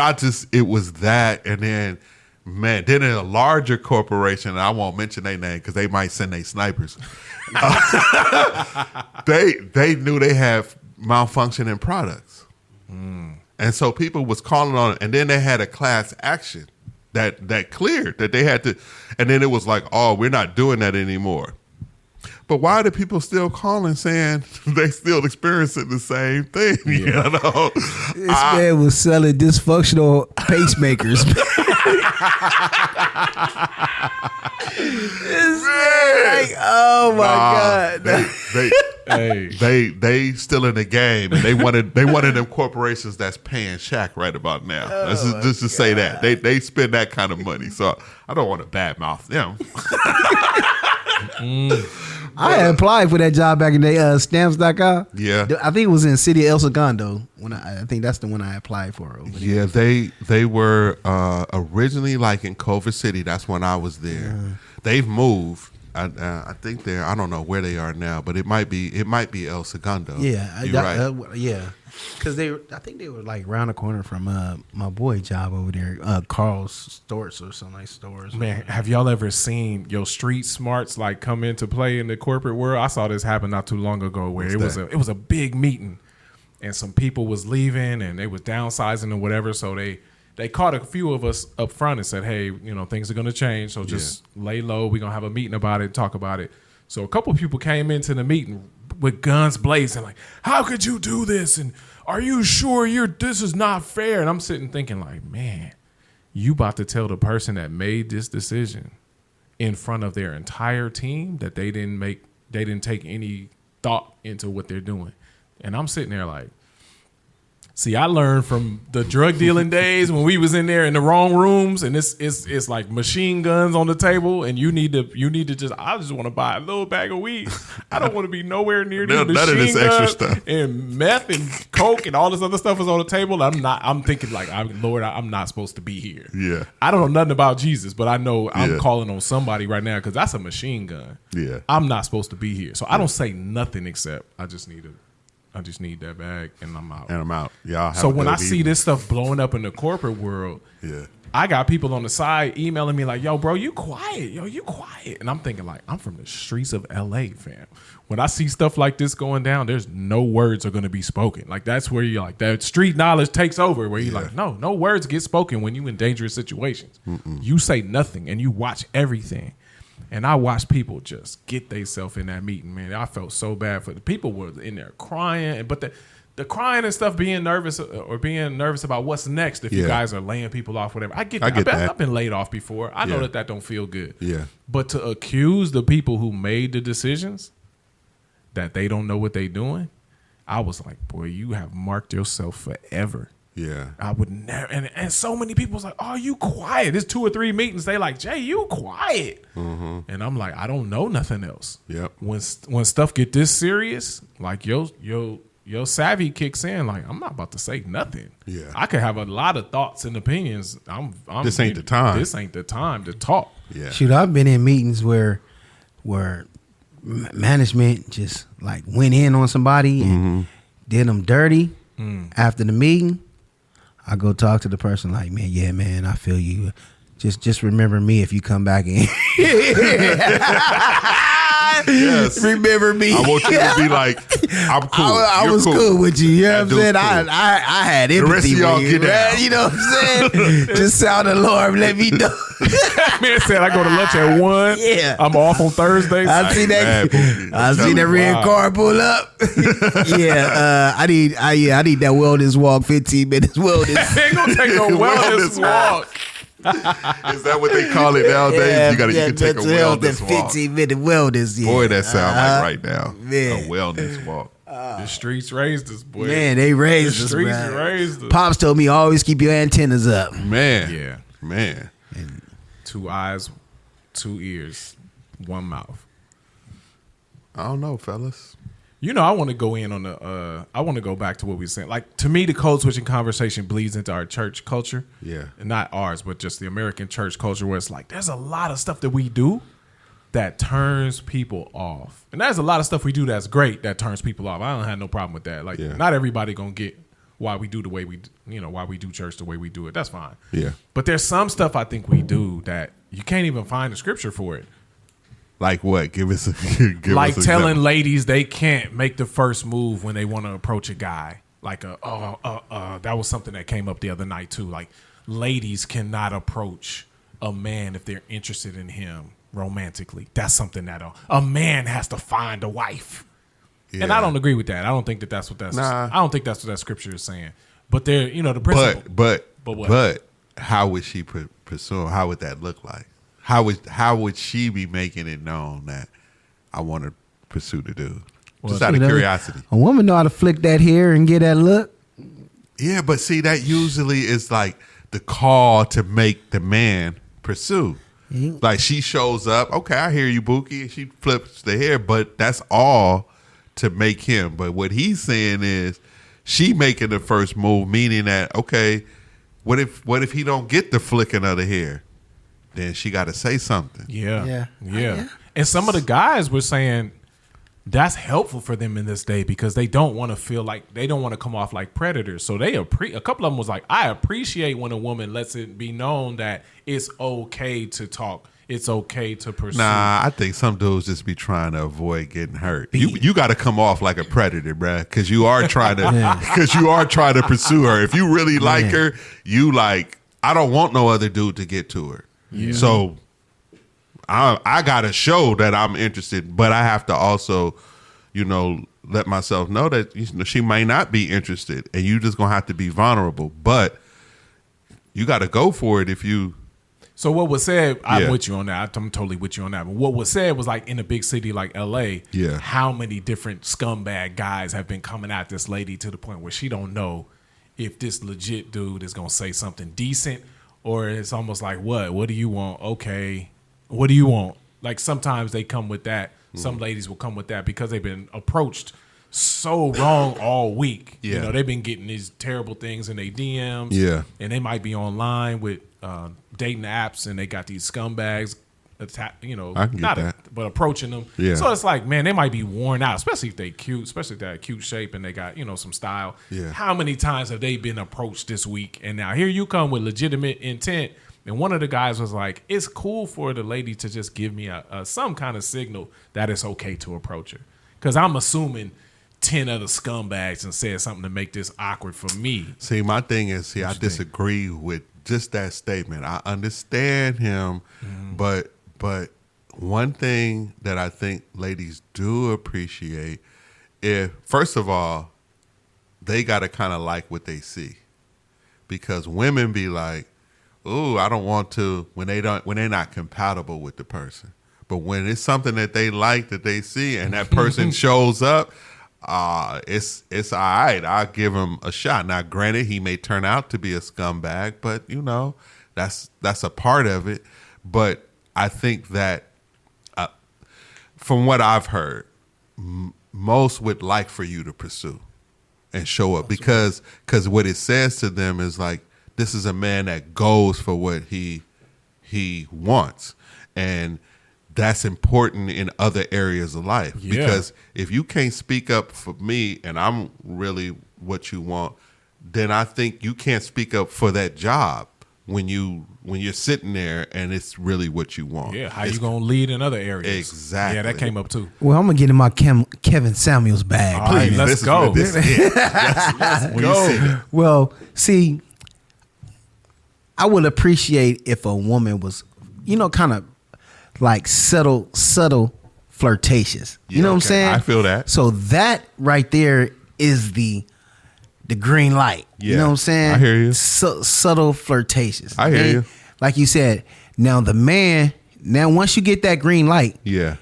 it was that. And then, man, then in a larger corporation, and I won't mention their name because they might send their snipers. They knew they have malfunctioning products. And so people was calling on it, and then they had a class action that cleared that they had to, and then it was like, oh, we're not doing that anymore. But why do people still calling saying they still experiencing the same thing? Yeah. You know, this man was selling dysfunctional pacemakers. This man, like, oh my God. They still in the game, and they wanted them corporations that's paying Shaq right about now. Just to say that they spend that kind of money. So I don't want to badmouth them. I had applied for that job back in the stamps.com. Yeah. I think it was in the city of El Segundo. I think that's the one I applied for over there. Yeah, they were originally like in Culver City. That's when I was there. They've moved. I think they're, I don't know where they are now, but it might be El Segundo. Yeah, You're right. Yeah, because I think they were like around the corner from my boy job over there, Carl's Stores or something like stores. Man, have y'all ever seen your street smarts like come into play in the corporate world? I saw this happen not too long ago where it was a big meeting and some people was leaving and they was downsizing or whatever. So they caught a few of us up front and said, hey, things are going to change. So just lay low. We're going to have a meeting about it, talk about it. So a couple of people came into the meeting with guns blazing, like, how could you do this? And are you sure this is not fair? And I'm sitting thinking like, man, you about to tell the person that made this decision in front of their entire team that they didn't take any thought into what they're doing. And I'm sitting there like, see, I learned from the drug dealing days when we was in there in the wrong rooms, and it's like machine guns on the table, and you need to just, I just want to buy a little bag of weed. I don't want to be nowhere near these None of this machine extra guns stuff. and meth and coke and all this other stuff is on the table. I'm thinking like, Lord, I'm not supposed to be here. Yeah. I don't know nothing about Jesus, but I know I'm calling on somebody right now because that's a machine gun. Yeah. I'm not supposed to be here. So I don't say nothing except I just need a I just need that bag, and I'm out. And I'm out. Y'all. Have So a when good I see evening. this stuff blowing up in the corporate world, Yeah. I got people on the side emailing me like, yo, bro, you quiet. Yo, you quiet. And I'm thinking like, I'm from the streets of LA, fam. When I see stuff like this going down, there's no words are going to be spoken. Like, that's where you're like, that street knowledge takes over, where you're like, no words get spoken when you in dangerous situations. You say nothing and you watch everything. And I watched people just get themselves in that meeting, man. I felt so bad for the people were in there crying, but the crying and stuff, being nervous about what's next if you guys are laying people off, whatever. I get that. I've been laid off before. I know that don't feel good. Yeah. But to accuse the people who made the decisions that they don't know what they doing, I was like, boy, you have marked yourself forever. Yeah. I would never. And so many people was like, oh, you quiet. There's 2 or 3 meetings. They like, Jay, you quiet. And I'm like, I don't know nothing else. Yep. When stuff get this serious, like your savvy kicks in. Like, I'm not about to say nothing. Yeah. I could have a lot of thoughts and opinions. This ain't the time. This ain't the time to talk. Yeah. Shoot, I've been in meetings where management just like went in on somebody and did them dirty. After the meeting, I go talk to the person like, man, I feel you. Just remember me if you come back in. Yes. Remember me. I want you to be like, I'm cool. I You're was cool with you. You know what I'm That saying? dude's cool. I had empathy The rest of y'all with you, get man. down. You know what I'm saying? Just sound alarm. Let me know. Man said I go to lunch at 1. Yeah. I'm off on Thursdays. I see that. I see that red car pull up. I need that wellness walk. 15 minutes wellness. Ain't gonna take no wellness Wellness walk. Is that what they call it nowadays? You can take a wellness walk. 15-minute wellness. Yeah. Boy, that sound like right now. man. A wellness walk. The streets raised us, boy. Man, they raised the us. streets Man. raised us. Pops told me always keep your antennas up. Man. Yeah. Man. 2 eyes, 2 ears, 1 mouth. I don't know, fellas. You know, I want to go in on the. I want to go back to what we were saying. Like, to me, the code switching conversation bleeds into our church culture. Yeah. And not ours, but just the American church culture, where it's like there's a lot of stuff that we do that turns people off, and there's a lot of stuff we do that's great that turns people off. I don't have no problem with that. Like, not everybody gonna get why we do the way we, why we do church the way we do it. That's fine. Yeah. But there's some stuff I think we do that you can't even find the scripture for it. Like what? Give us a Like us telling example. ladies they can't make the first move when they want to approach a guy. Like that was something that came up the other night too. Like, ladies cannot approach a man if they're interested in him romantically. That's something that a man has to find a wife. Yeah. And I don't agree with that. I don't think that's what that's. Nah. I don't think that's what that scripture is saying. But there, the principle. But what? how would she pursue him? How would that look like? How would she be making it known that I want to pursue the dude? Just out of curiosity. A woman know how to flick that hair and get that look. Yeah, but see, that usually is like the call to make the man pursue. Yeah. Like, she shows up, okay, I hear you, Bookie, and she flips the hair, but that's all to make him. But what he's saying is she making the first move, meaning that, okay, what if he don't get the flicking of the hair? Then she got to say something. Yeah. And some of the guys were saying that's helpful for them in this day because they don't want to feel like they don't want to come off like predators. So a couple of them was like, I appreciate when a woman lets it be known that it's okay to talk. It's okay to pursue. Nah, I think some dudes just be trying to avoid getting hurt. You got to come off like a predator, bruh, because you are trying to pursue her. If you really like her, you like, I don't want no other dude to get to her. Yeah. So I got to show that I'm interested, but I have to also, let myself know that she may not be interested, and you just gonna have to be vulnerable. But you got to go for it if you. So what was said, I'm with you on that. I'm totally with you on that. But what was said was like in a big city like LA, how many different scumbag guys have been coming at this lady to the point where she don't know if this legit dude is gonna say something decent. Or it's almost like, what do you want? Okay, what do you want? Like, sometimes they come with that. Some ladies will come with that because they've been approached so wrong all week. Yeah. They've been getting these terrible things in their DMs. Yeah. And they might be online with dating apps and they got these scumbags attack, I can get that. but approaching them. Yeah. So it's like, man, they might be worn out, especially if they cute, especially if they have cute shape and they got, some style. Yeah. How many times have they been approached this week? And now here you come with legitimate intent. And one of the guys was like, it's cool for the lady to just give me some kind of signal that it's okay to approach her. Because I'm assuming 10 other scumbags and said something to make this awkward for me. See, my thing is, I disagree with just that statement. I understand him, but one thing that I think ladies do appreciate, if first of all, they got to kind of like what they see, because women be like, "Ooh, I don't want to," when they're not compatible with the person. But when it's something that they like, that they see, and that person shows up, it's all right. I'll give him a shot. Now, granted, he may turn out to be a scumbag, but that's a part of it. But I think that from what I've heard, most would like for you to pursue and show up, because what it says to them is like, this is a man that goes for what he wants, and that's important in other areas of life. Yeah. Because if you can't speak up for me and I'm really what you want, then I think you can't speak up for that job when you're sitting there and it's really what you want. Yeah, how you gonna lead in other areas? Exactly. Yeah, that came up too. Well, I'm gonna get in my Kevin Samuels bag. All right, let's go. Let's go. Well, see, I would appreciate if a woman was, kind of like subtle flirtatious. You know what I'm saying? I feel that. So that right there is the green light. Yeah, you know what I'm saying? I hear you. Subtle flirtatious. I hear you. Like you said, now the man, once you get that green light, Yeah.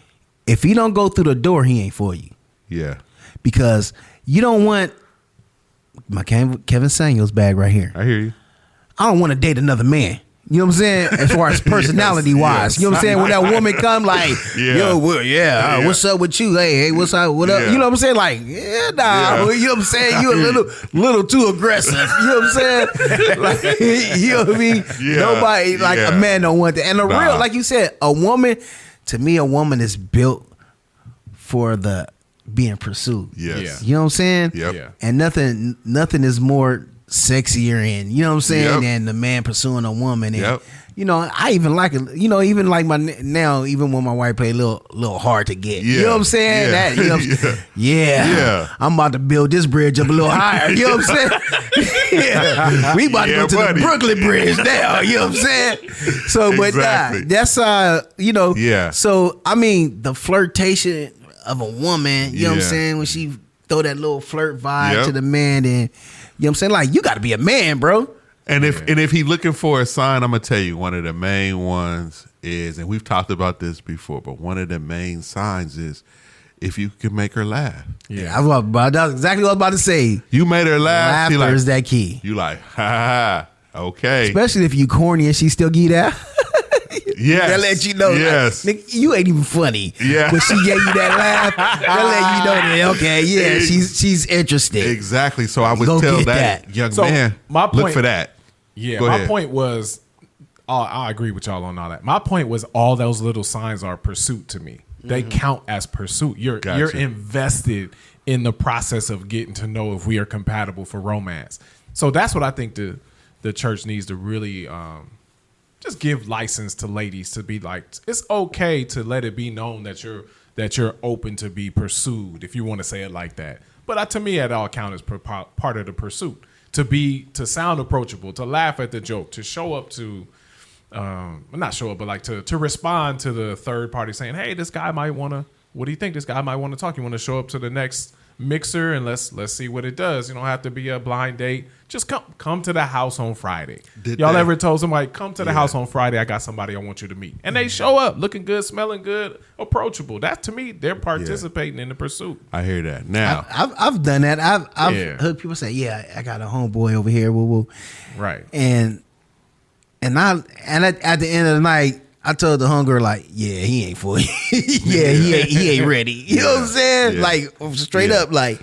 if he don't go through the door, he ain't for you. Yeah. Because you don't want my Kevin Samuels bag right here. I hear you. I don't want to date another man. You know what I'm saying? As far as personality wise, yes. you know what I'm saying? When that woman come like, yo, what's up with you? Hey, what's up? What up? Yeah. You know what I'm saying? Like, you know what I'm saying? You a little too aggressive. You know what I'm saying? Like, you know what I mean? Yeah. Nobody, a man don't want that. And real, like you said, to me, a woman is built for the being pursued. Yes. You know what I'm saying? Yep. Yeah. And nothing is more sexier and than the man pursuing a woman. And I even like it, even like even when my wife play a little hard to get. You know what I'm saying? I'm about to build this bridge up a little higher. You know what I'm saying? We about to go to the Brooklyn Bridge now. You know what I'm saying? So Exactly. but that's Yeah. So I mean, the flirtation of a woman, you know what I'm saying, when she throw that little flirt vibe to the man, and you know what I'm saying, like, you got to be a man, bro. And if he looking for a sign, I'm gonna tell you, one of the main ones is, and we've talked about this before, but one of the main signs is if you can make her laugh. Yeah, that's exactly what I was about to say. You made her laugh. Laughter is that key. You like, ha, okay. Especially if you corny and she still give you that. Yes. They'll let you know. Yes. Like, nigga, you ain't even funny. Yeah. But she gave you that laugh. They'll let you know that, okay, yeah, she's interested. Exactly. So I would Go tell get that young man, my look point- for that. Yeah, Go my ahead. point was, I agree with y'all on all that. My point was, all those little signs are pursuit to me. They count as pursuit. You're invested in the process of getting to know if we are compatible for romance. So that's what I think the church needs to really just give license to ladies to be like, it's okay to let it be known that you're open to be pursued, if you want to say it like that. But to me, at all count is part of the pursuit. To sound approachable, to laugh at the joke, to show up to, not show up, but like to respond to the third party saying, hey, this guy might want to, what do you think? This guy might want to talk. You want to show up to the next mixer and let's see what it does. You don't have to be a blind date. Just come to the house on Friday. Y'all ever told somebody, come to the house on Friday, I got somebody I want you to meet. And they show up looking good, smelling good, approachable. That, to me, they're participating in the pursuut. I hear that. Now, I've done that. I've heard people say, yeah, I got a homeboy over here. Woo woo. Right. And at the end of the night, I told the hunger, like, yeah, he ain't for you. he ain't ready. You know what I'm saying? Yeah. Like, straight up, like,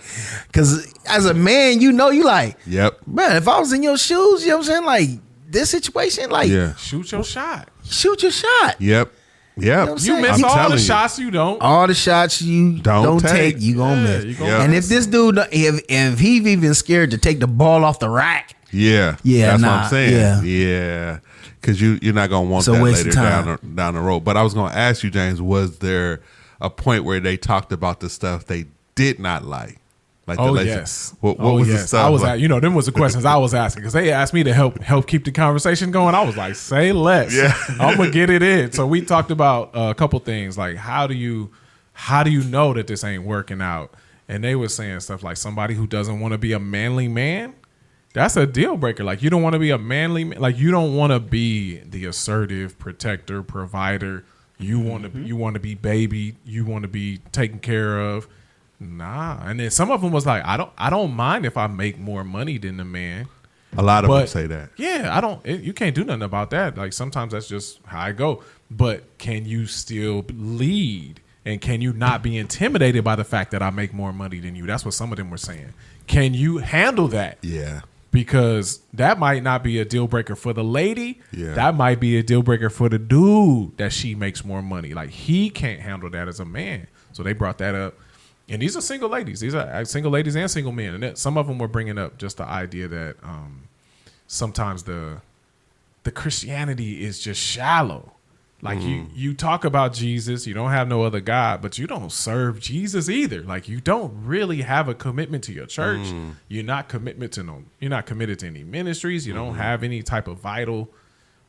because as a man, you like, man, if I was in your shoes, you know what I'm saying? Like, this situation, like, Shoot your shot. shoot your shot. Yep. Yeah, what I'm You saying? miss I'm all telling the you. shots you don't. All the shots you don't take, you gonna miss. you gonna Yeah. And if this dude, if he's even scared to take the ball off the rack, Yeah, Yeah, that's what nah, I'm saying. yeah. Yeah, because you're not gonna want It's a that waste later of time. down the road. But I was gonna ask you, James, was there a point where they talked about the stuff they did not like? Like Oh the yes. What was the stuff? I was, like- them was the questions I was asking because they asked me to help keep the conversation going. I was like, say less. Yeah. I'm gonna get it in. So we talked about a couple things like how do you know that this ain't working out? And they were saying stuff like somebody who doesn't want to be a manly man. That's a deal breaker. Like you don't want to be a manly man. Like you don't want to be the assertive protector, provider. You want to be baby. You want to be taken care of. Nah. And then some of them was like, I don't mind if I make more money than the man. a lot of them But say that. Yeah, you can't do nothing about that. Like sometimes that's just how I go. But can you still lead? And can you not be intimidated by the fact that I make more money than you? That's what some of them were saying. Can you handle that? Yeah, Because that might not be a deal breaker for the lady. Yeah. That might be a deal breaker for the dude that she makes more money. Like he can't handle that as a man. So they brought that up. And these are single ladies. These are single ladies and single men. And some of them were bringing up just the idea that sometimes the Christianity is just shallow. Like you talk about Jesus, you don't have no other God, but you don't serve Jesus either. Like you don't really have a commitment to your church. You're not committed to any ministries. You don't have any type of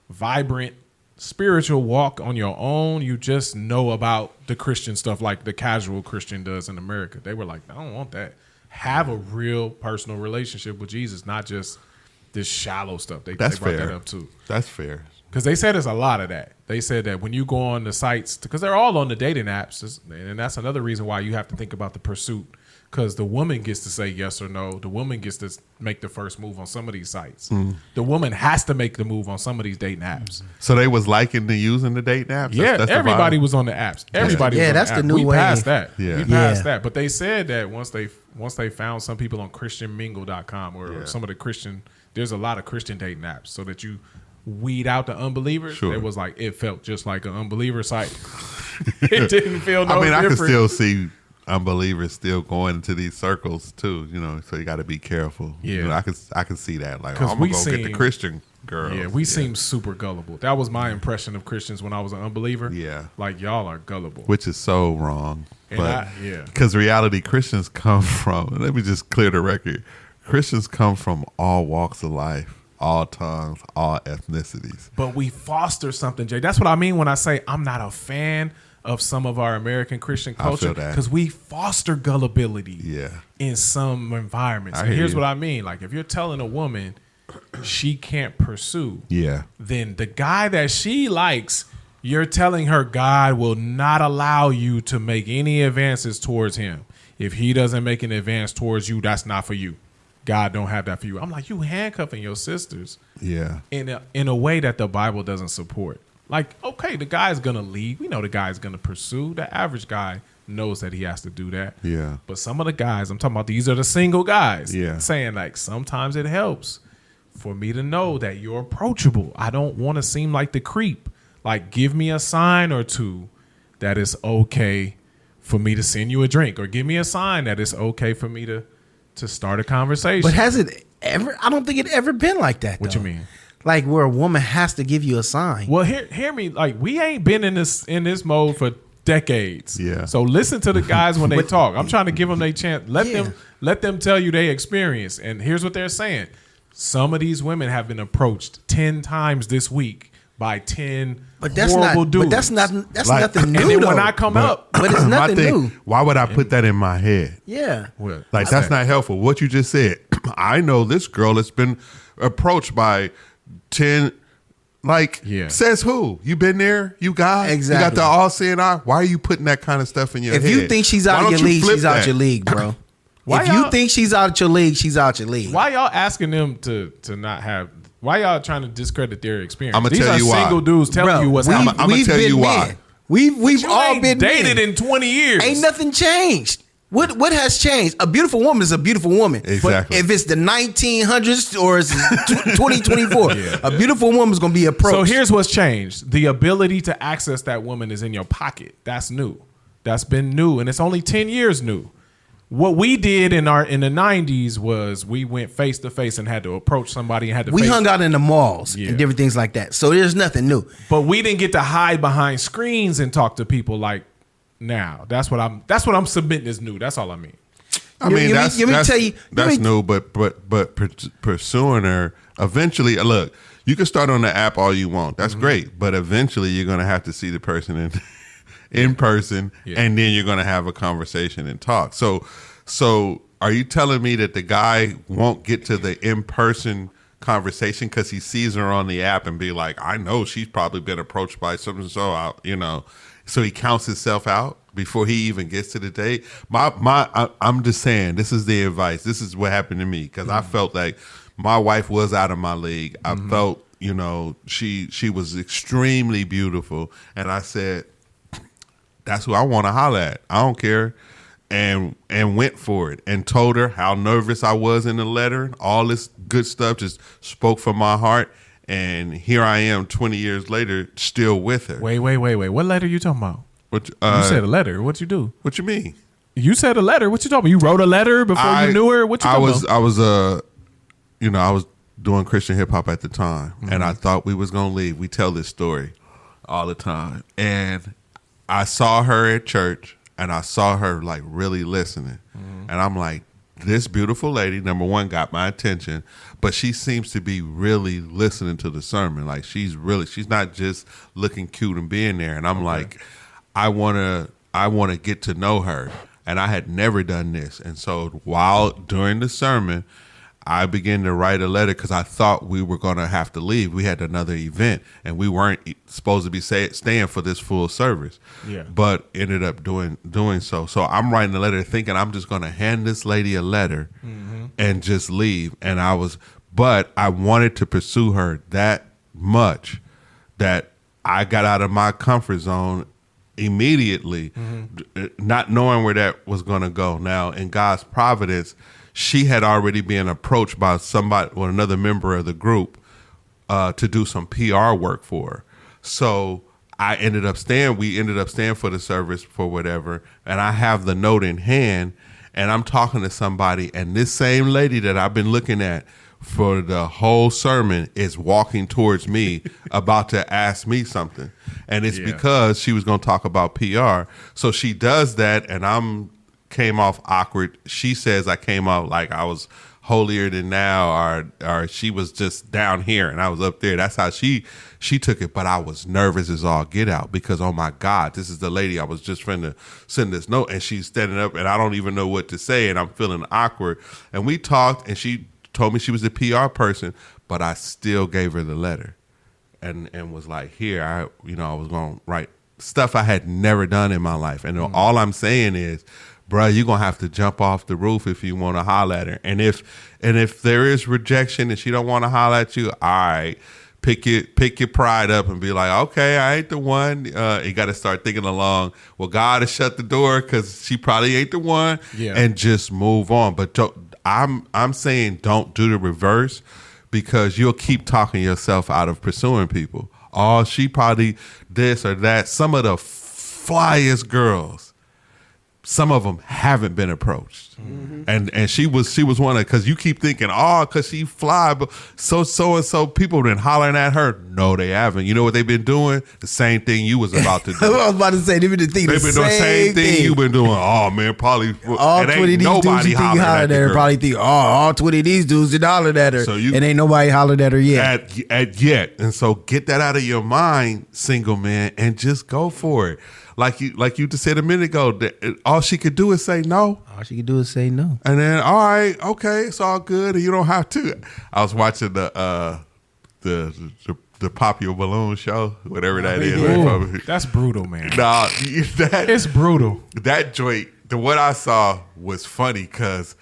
vibrant spiritual walk on your own. You just know about the Christian stuff like the casual Christian does in America. They were like, I don't want that. Have a real personal relationship with Jesus, not just this shallow stuff. They brought fair. that up too. That's fair. Because they said there's a lot of that. They said that when you go on the sites, because they're all on the dating apps, and that's another reason why you have to think about the pursuit. Because the woman gets to say yes or no. The woman gets to make the first move on some of these sites. The woman has to make the move on some of these dating apps. So they was liking the using the dating apps. Yeah, That's the everybody vibe? was on the apps. Everybody was on that's the the app. new We way. passed that. Yeah. We passed Yeah. that. But they said that once they found some people on ChristianMingle.com or Yeah. some of the Christian, there's a lot of Christian dating apps so that you weed out the unbelievers. Sure. It was like, it felt just like an unbeliever site. It didn't feel no I mean, different. I can still see unbelievers still going into these circles too. You know, so you got to be careful. Yeah. You know, I can see that. Like, 'Cause I'm gonna we go get the seen- Christian girl. Yeah, we seem super gullible. That was my impression of Christians when I was an unbeliever. Yeah. Like, y'all are gullible. Which is so wrong. And But yeah. because reality, Christians come from. Let me just clear the record. Christians come from all walks of life, all tongues, all ethnicities. But we foster something, Jay. That's what I mean when I say I'm not a fan of some of our American Christian I feel culture that. because we foster gullibility Yeah. in some environments. I And hear here's you. what I mean. Like if you're telling a woman she can't pursue, Yeah. then the guy that she likes, you're telling her God will not allow you to make any advances towards him. If he doesn't make an advance towards you, that's not for you. God don't have that for you. I'm like, you handcuffing your sisters Yeah. in a way that the Bible doesn't support. Like, okay, the guy's gonna lead. We know the guy's gonna pursue. The average guy knows that he has to do that. Yeah. But some of the guys, I'm talking about, these are the single guys. Yeah. Saying like sometimes it helps for me to know that you're approachable. I don't want to seem like the creep. Like, give me a sign or two that it's okay for me to send you a drink, or give me a sign that it's okay for me to start a conversation. But has it ever? I don't think it ever been like that. What though. you mean? Like where a woman has to give you a sign. Well, hear me. Like, we ain't been in this mode for decades. Yeah. So listen to the guys when they talk. I'm trying to give them their chance. Yeah. Let them tell you their experience. And here's what they're saying. Some of these women have been approached 10 times this week by 10 But that's horrible not. dudes. But that's not. That's Like- nothing new. And then though. when I come up, but it's My nothing thing, new. why would I put that in my head? Yeah. well, Like, that's not helpful. What you just said. I know this girl that's been approached by 10. Like, Yeah. says who? You been there? You got? You got Exactly. the all-seeing eye? Why are you putting that kind of stuff in your If head? you think she's Why out don't of your you league, flip she's out that? your league, bro. Why If you y'all- think she's out your league, she's out your league. why y'all asking them to not have? Why y'all trying to discredit their experience? I'ma These tell are you why. single dudes telling Bro, you what's we've- happening. I'ma we've tell been you why. men. We've You all ain't been dated men. in 20 years. Ain't nothing changed. What has changed? A beautiful woman is a beautiful woman. Exactly. But if it's the 1900s or it's 2024, a beautiful woman is going to be approached. So here's what's changed. The ability to access that woman is in your pocket. That's new. That's been new. And it's only 10 years new. What we did in the 90s was we went face to face and had to approach somebody and had to we hung out in the malls Yeah. and different things like that. So there's nothing new. But we didn't get to hide behind screens and talk to people like now. That's what I'm submitting as new. That's all I mean. I mean, let me tell you, that's new, but pursuing her eventually. Look, you can start on the app all you want. That's great, but eventually you're going to have to see the person in person, and then you're going to have a conversation and talk. So are you telling me that the guy won't get to the in-person conversation because he sees her on the app and be like, I know she's probably been approached by something, so so he counts himself out before he even gets to the date? I'm just saying, this is the advice. This is what happened to me because I felt like my wife was out of my league. I felt, she was extremely beautiful, and I said, that's who I want to holler at. I don't care. And went for it and told her how nervous I was in the letter. All this good stuff just spoke from my heart. And here I am 20 years later, still with her. Wait. What letter you talking about? You said a letter. What you do? What you mean? You said a letter. What you talking about? You wrote a letter before you knew her? What you talking about? I was doing Christian hip hop at the time, and I thought we was gonna leave. We tell this story all the time, and I saw her at church, and I saw her like really listening, and I'm like, this beautiful lady, number one, got my attention, but she seems to be really listening to the sermon. Like she's not just looking cute and being there. And I'm like, I want to get to know her. And I had never done this. And so during the sermon, I began to write a letter because I thought we were going to have to leave. We had another event and we weren't supposed to be staying for this full service, but ended up doing so. So I'm writing a letter thinking I'm just going to hand this lady a letter and just leave. And but I wanted to pursue her that much that I got out of my comfort zone immediately, not knowing where that was going to go. Now, in God's providence, she had already been approached by somebody or another member of the group to do some PR work for her. So we ended up staying for the service for whatever. And I have the note in hand and I'm talking to somebody, and this same lady that I've been looking at for the whole sermon is walking towards me about to ask me something. And it's because she was going to talk about PR. So she does that, and came off awkward. She says I came off like I was holier than thou, or she was just down here and I was up there. That's how she took it. But I was nervous as all get out because, oh my God, this is the lady I was just finna send this note, and she's standing up and I don't even know what to say, and I'm feeling awkward. And we talked, and she told me she was the PR person, but I still gave her the letter and was like, here, I was going to write stuff I had never done in my life. And all I'm saying is, bro, you're going to have to jump off the roof if you want to holler at her. And if there is rejection and she don't want to holler at you, all right, pick your pride up and be like, okay, I ain't the one. You got to start thinking along, well, God has shut the door because she probably ain't the one, and just move on. But I'm saying don't do the reverse, because you'll keep talking yourself out of pursuing people. Oh, she probably this or that. Some of the flyest girls, some of them haven't been approached, and she was one of, because you keep thinking, oh, because she fly, but so and so people been hollering at her. No, they haven't. You know what they've been doing? The same thing you was about to do. I was about to say they've been doing the same thing you've been doing. Oh man, probably all 20 of these dudes you think you hollered at her probably think, oh, all 20 of these dudes did hollered at her, and ain't nobody hollered at her yet. Yet. And so get that out of your mind, single man, and just go for it. Like you just said a minute ago, all she could do is say no. All she could do is say no. And then, all right, okay, it's all good, and you don't have to. I was watching the Pop Your Balloon show, whatever that is. Ooh, that's brutal, man. Nah, it's brutal. That joint, what I saw was funny because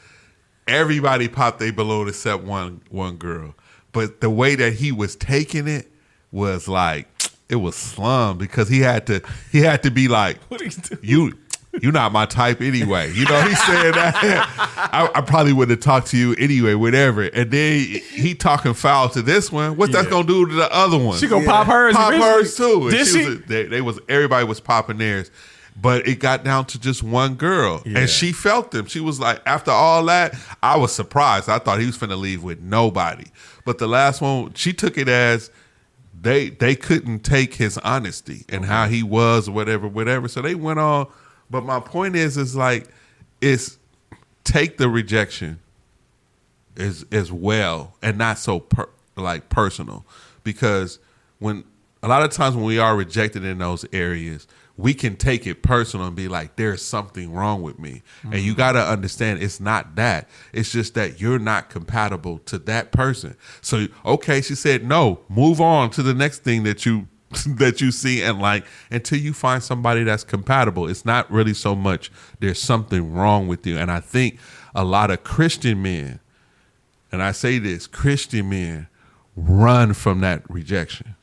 everybody popped their balloon except one girl. But the way that he was taking it was like, it was slum, because he had to be like, what are you doing? you're not my type anyway. You know, he said that. I probably wouldn't have talked to you anyway, whatever. And then he talking foul to this one. What's that gonna do to the other one? She gonna pop hers. Pop hers too. And Did she? Everybody was popping theirs. But it got down to just one girl. Yeah. And she felt them. She was like, after all that, I was surprised. I thought he was finna leave with nobody. But the last one, she took it as they couldn't take his honesty and how he was, whatever. So they went on. But my point is like, it's take the rejection as well and not so personal. Because when a lot of times when we are rejected in those areas, we can take it personal and be like, there's something wrong with me. Mm-hmm. And you got to understand it's not that. It's just that you're not compatible to that person. So, okay, she said, no, move on to the next thing that you see and like until you find somebody that's compatible. It's not really so much there's something wrong with you. And I think a lot of Christian men, and I say this, Christian men run from that rejection.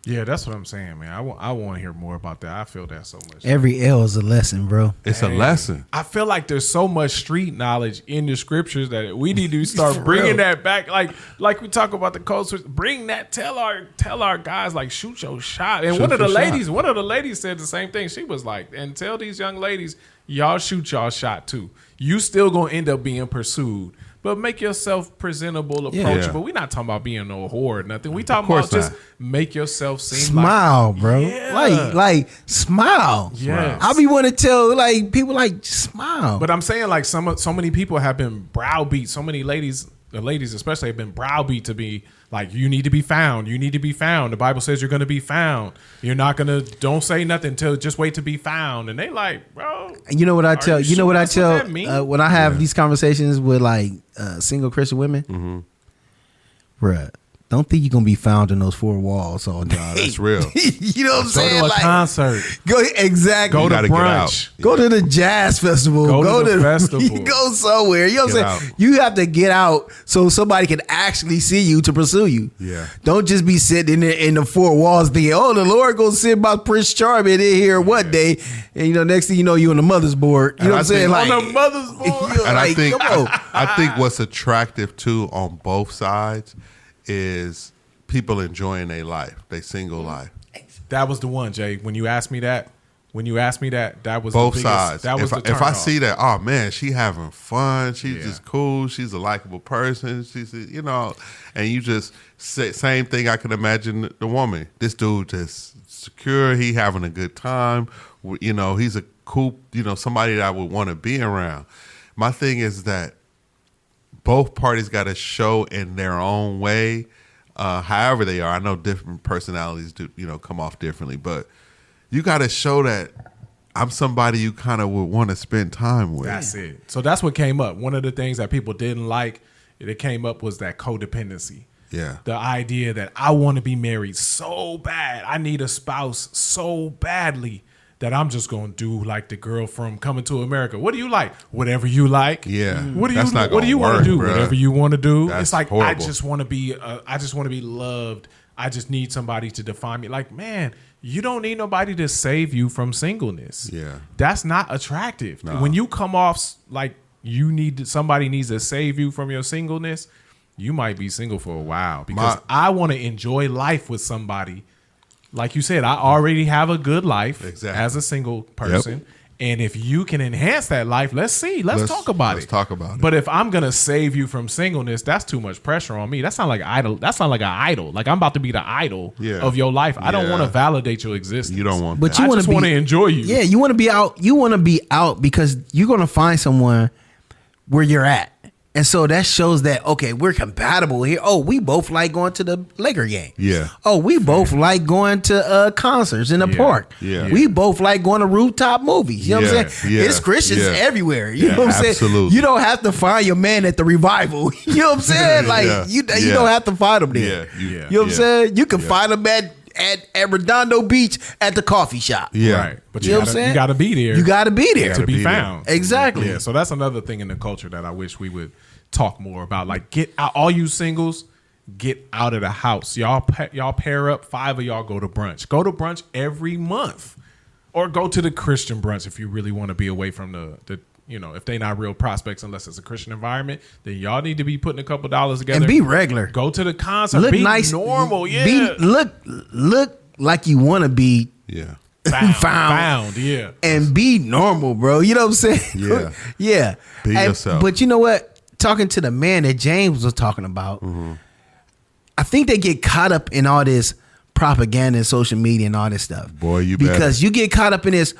Yeah, that's what I'm saying, man. I want to hear more about that. I feel that so much. Every L is a lesson, bro. It's a lesson. I feel like there's so much street knowledge in the scriptures that we need to start bringing that back. Like we talk about the culture, bring that. Tell our guys like shoot your shot. And one of the ladies said the same thing. She was like, and tell these young ladies, y'all shoot y'all shot too. You still gonna end up being pursued. But make yourself presentable, approachable. Yeah. We're not talking about being no whore or nothing. We talking about just make yourself seem smile, like, bro. Yeah. Like smile. Yes. I be want to tell like people like smile. But I'm saying like so many people have been browbeat. So many ladies, the ladies especially, have been browbeat to be like, you need to be found. You need to be found. The Bible says you're going to be found. You're not going to, don't say nothing until just wait to be found. And they like, bro. You know what I tell? You know what I tell when I have these conversations with like single Christian women? Mm-hmm. Bruh, don't think you're gonna be found in those four walls all day. Nah, that's real. You know what I'm saying? Go to a concert. Go exactly. Go to gotta get brunch. out. Go to the jazz festival. Go to the festival. Go somewhere. You know what I'm saying? out. You have to get out so somebody can actually see you to pursue you. Yeah. Don't just be sitting in the four walls thinking, oh, the Lord gonna send my Prince Charming in here one day, and next thing you know, you on the mother's board. You know what I'm saying? Like On the mother's board. you're And like, come on. I think what's attractive too on both sides is people enjoying their life, their single life. That was the one, Jay. When you asked me that, that was Both the biggest, sides. That was if I see that, oh man, she having fun. She's just cool. She's a likable person. She's and you just say same thing. I can imagine the woman. This dude just secure. He having a good time. He's a cool. Somebody that I would want to be around. My thing is that both parties got to show in their own way, however they are. I know different personalities do, come off differently, but you got to show that I'm somebody you kind of would want to spend time with. That's it. So that's what came up. One of the things that people didn't like, that came up was that codependency. Yeah. The idea that I want to be married so bad. I need a spouse so badly that I'm just going to do like the girl from Coming to America. What do you like? Whatever you like. Yeah. What do you That's not What do you gonna want to work, do? bruh. Whatever you want to do. That's it's like horrible. I just want to be loved. I just need somebody to define me. Like, man, you don't need nobody to save you from singleness. Yeah. That's not attractive. No. When you come off like somebody needs to save you from your singleness, you might be single for a while because I want to enjoy life with somebody. Like you said, I already have a good life as a single person. Yep. And if you can enhance that life, let's talk about it. Let's talk about it. But if I'm going to save you from singleness, that's too much pressure on me. That's not like idol. That's not like an idol. Like I'm about to be the idol of your life. I don't want to validate your existence. You don't want But that. you I want just to want to enjoy you. Yeah, you want to be out. You want to be out because you're going to find someone where you're at. And so that shows that, okay, we're compatible here. Oh, we both like going to the Laker game. Yeah. Oh, we both like going to concerts in the park. Yeah. We both like going to rooftop movies. You know what I'm saying? Yeah. It's Christians Yeah. everywhere. You know what I'm saying? Absolutely. You don't have to find your man at the revival. You know what I'm saying? Like, you don't have to find him there. You know what I'm saying? You can find him at Redondo Beach at the coffee shop. Yeah. Right. But You know what I'm saying? you got to be there. You got to be there. to be be there. found. Exactly. Yeah. So that's another thing in the culture that I wish we would talk more about. Like, get out, all you singles, get out of the house. Y'all pair up. 5 of y'all go to brunch. Go to brunch every month. or go to the Christian brunch if you really want to be away from the if they not real prospects unless it's a Christian environment, then y'all need to be putting a couple dollars together and be regular. Go to the concert. Look be nice, normal. Yeah. Look like you want to be. Yeah. Found. Yeah. And be normal, bro. You know what I'm saying? Yeah. Yeah. Be yourself. But you know what? Talking to the man that James was talking about, I think they get caught up in all this propaganda and social media and all this stuff. Boy, you because you get caught up in this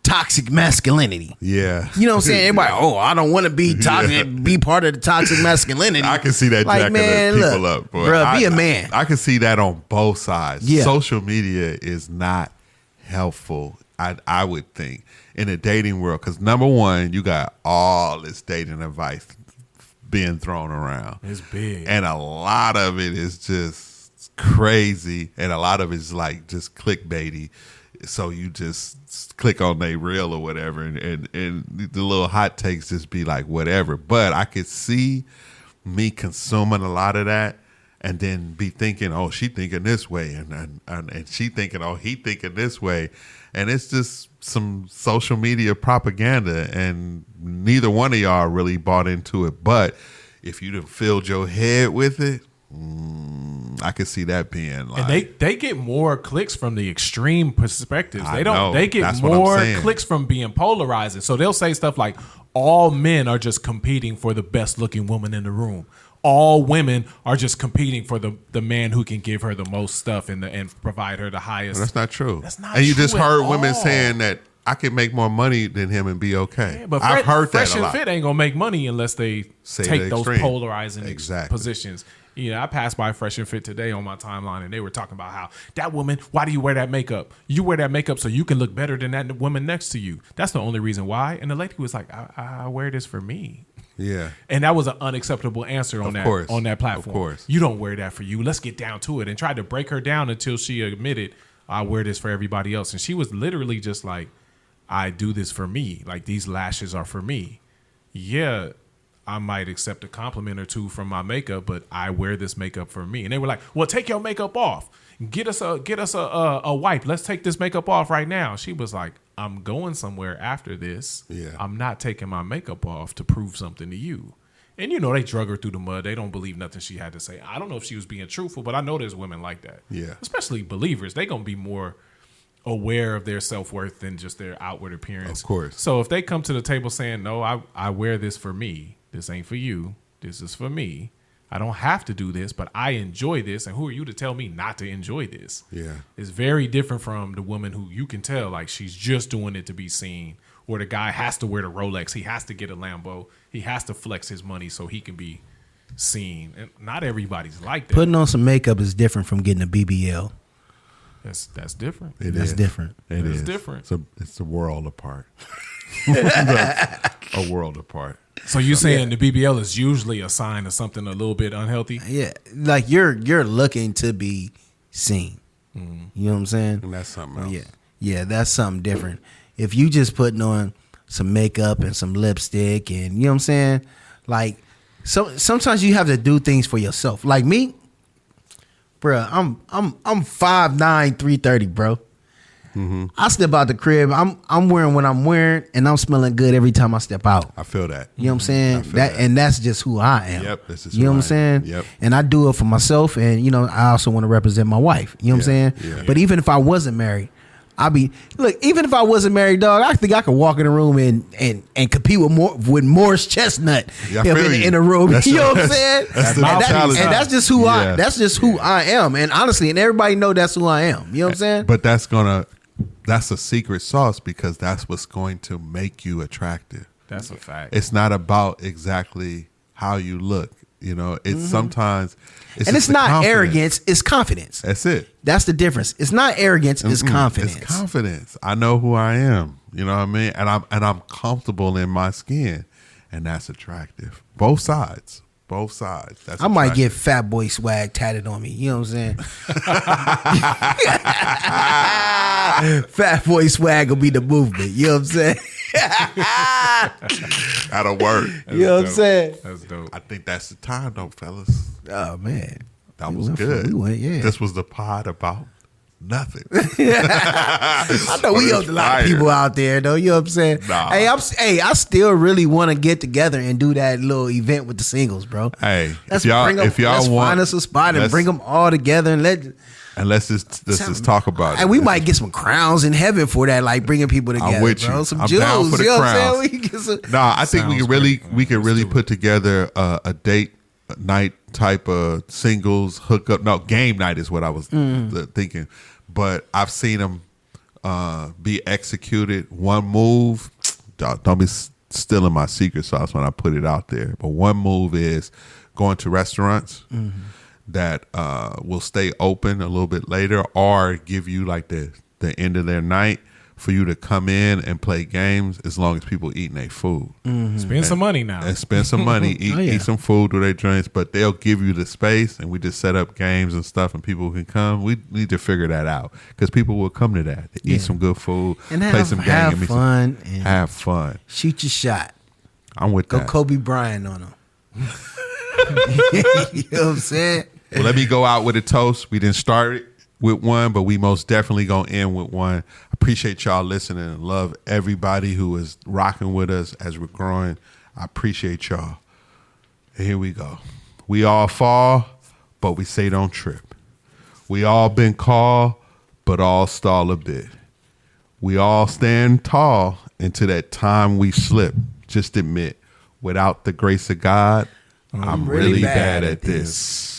toxic masculinity. Yeah. You know what I'm saying? Everybody, I don't want to be toxic, be part of the toxic masculinity. I can see that like, jacking man, people look, up, boy. Bro, be a man. I can see that on both sides. Yeah. Social media is not helpful, I would think, in the dating world. Because number one, you got all this dating advice being thrown around. It's big. And a lot of it is just crazy. And a lot of it is like just clickbaity. So you just click on their reel or whatever, and the little hot takes just be like whatever. But I could see me consuming a lot of that, and then be thinking, oh, she thinking this way, and she thinking, oh, he thinking this way, and it's just some social media propaganda, and neither one of y'all really bought into it. But if you done filled your head with it, I could see that being like, and they get more clicks from the extreme perspectives. I They don't. know. They get That's what I'm more saying. clicks from being polarizing. So they'll say stuff like, "All men are just competing for the best looking woman in the room. All women are just competing for the man who can give her the most stuff and provide her the highest." That's not true. That's not and you true just at heard women all. saying that I can make more money than him and be okay. Yeah, but I've heard that Fresh a and lot. Fit ain't gonna make money unless they Say take the those extreme. polarizing Exactly. positions. I passed by Fresh and Fit today on my timeline, and they were talking about how that woman. Why do you wear that makeup? You wear that makeup so you can look better than that woman next to you. That's the only reason why. And the lady was like, "I wear this for me." Yeah. And that was an unacceptable answer on that platform. Of course. You don't wear that for you. Let's get down to it, and tried to break her down until she admitted, "I wear this for everybody else." And she was literally just like, "I do this for me. Like, these lashes are for me. Yeah, I might accept a compliment or two from my makeup, but I wear this makeup for me." And they were like, "Well, take your makeup off. Get us a wipe. Let's take this makeup off right now." She was like, "I'm going somewhere after this. Yeah. I'm not taking my makeup off to prove something to you." And they drug her through the mud. They don't believe nothing she had to say. I don't know if she was being truthful, but I know there's women like that. Yeah. Especially believers. They gonna be more aware of their self-worth than just their outward appearance. Of course. So if they come to the table saying, "No, I wear this for me. This ain't for you. This is for me. I don't have to do this, but I enjoy this. And who are you to tell me not to enjoy this?" Yeah. It's very different from the woman who you can tell like she's just doing it to be seen, or the guy has to wear the Rolex. He has to get a Lambo. He has to flex his money so he can be seen. And not everybody's like that. Putting on some makeup is different from getting a BBL. That's different. That's different. It It's is different. It's a world apart. A world apart. So you saying the BBL is usually a sign of something a little bit unhealthy? Yeah, like you're looking to be seen. You know what I'm saying? And that's something else. Yeah, that's something different. If you just putting on some makeup and some lipstick, and you know what I'm saying, like sometimes you have to do things for yourself. Like me, bruh, I'm 5'9", 330, bro. Mm-hmm. I step out the crib. I'm wearing what I'm wearing, and I'm smelling good every time I step out. I feel that. You know what I'm saying? I feel that. And that's just who I am. Yep, this is you know who what I'm I am. saying? Yep. And I do it for myself, and I also want to represent my wife. You know what I'm Yeah, saying? yeah. But even if I wasn't married, even if I wasn't married, dog, I think I could walk in the room and compete with Morris Chestnut Yeah, I feel you. in the room. That's You know what I'm that's- saying? that's the and mentality. that's just who Yeah. that's just who I am. And honestly, and everybody know that's who I am. You know what I'm saying? But that's a secret sauce, because that's what's going to make you attractive. That's a fact. It's not about exactly how you look. It's sometimes and just it's the not confidence. arrogance, it's confidence. That's it. That's the difference. It's not arrogance, it's confidence. It's confidence. I know who I am. You know what I mean? And I'm comfortable in my skin, and that's attractive. Both sides. That's I might attractive. get fat boy swag tatted on me. You know what I'm saying? Fat boy swag will be the movement. You know what I'm saying? That'll work. You know what I'm saying? That's dope. I think that's the time, though, fellas. Oh man, That We was went for- good. we went, yeah. This was the pod about Nothing. I know we helped a lot of Fire. people out there, though. You know what I'm saying? Nah. Hey, I still really want to get together and do that little event with the singles, bro. Hey, Let's if y'all let's want, find us a spot and let's- bring them all together and let's just talk about it. And we might get some crowns in heaven for that, like bringing people together, I'm with you. bro. Some I'm jewels, down for the you know crowns. what I'm saying? We can get some. Nah, I think we Sounds can great. really put together a date night type of singles hookup. No, game night is what I was thinking. But I've seen them be executed. One move, don't be stealing my secret sauce when I put it out there. But one move is going to restaurants that will stay open a little bit later, or give you like the end of their night for you to come in and play games as long as people eating their food. Spend some money now. And spend some money, eat some food, do their drinks, but they'll give you the space, and we just set up games and stuff, and people can come. We need to figure that out because people will come to that, to eat some good food, And play have some games, have give me fun some, and have fun. shoot your shot. I'm with Go that. Kobe Bryant on them. You know what I'm saying? Well, let me go out with a toast. We didn't start it with one, but we most definitely gonna end with one. Appreciate y'all listening and love everybody who is rocking with us as we're growing. I appreciate y'all. And here we go. We all fall, but we say don't trip. We all been called, but all stall a bit. We all stand tall until that time we slip. Just admit, without the grace of God, I'm really bad at this.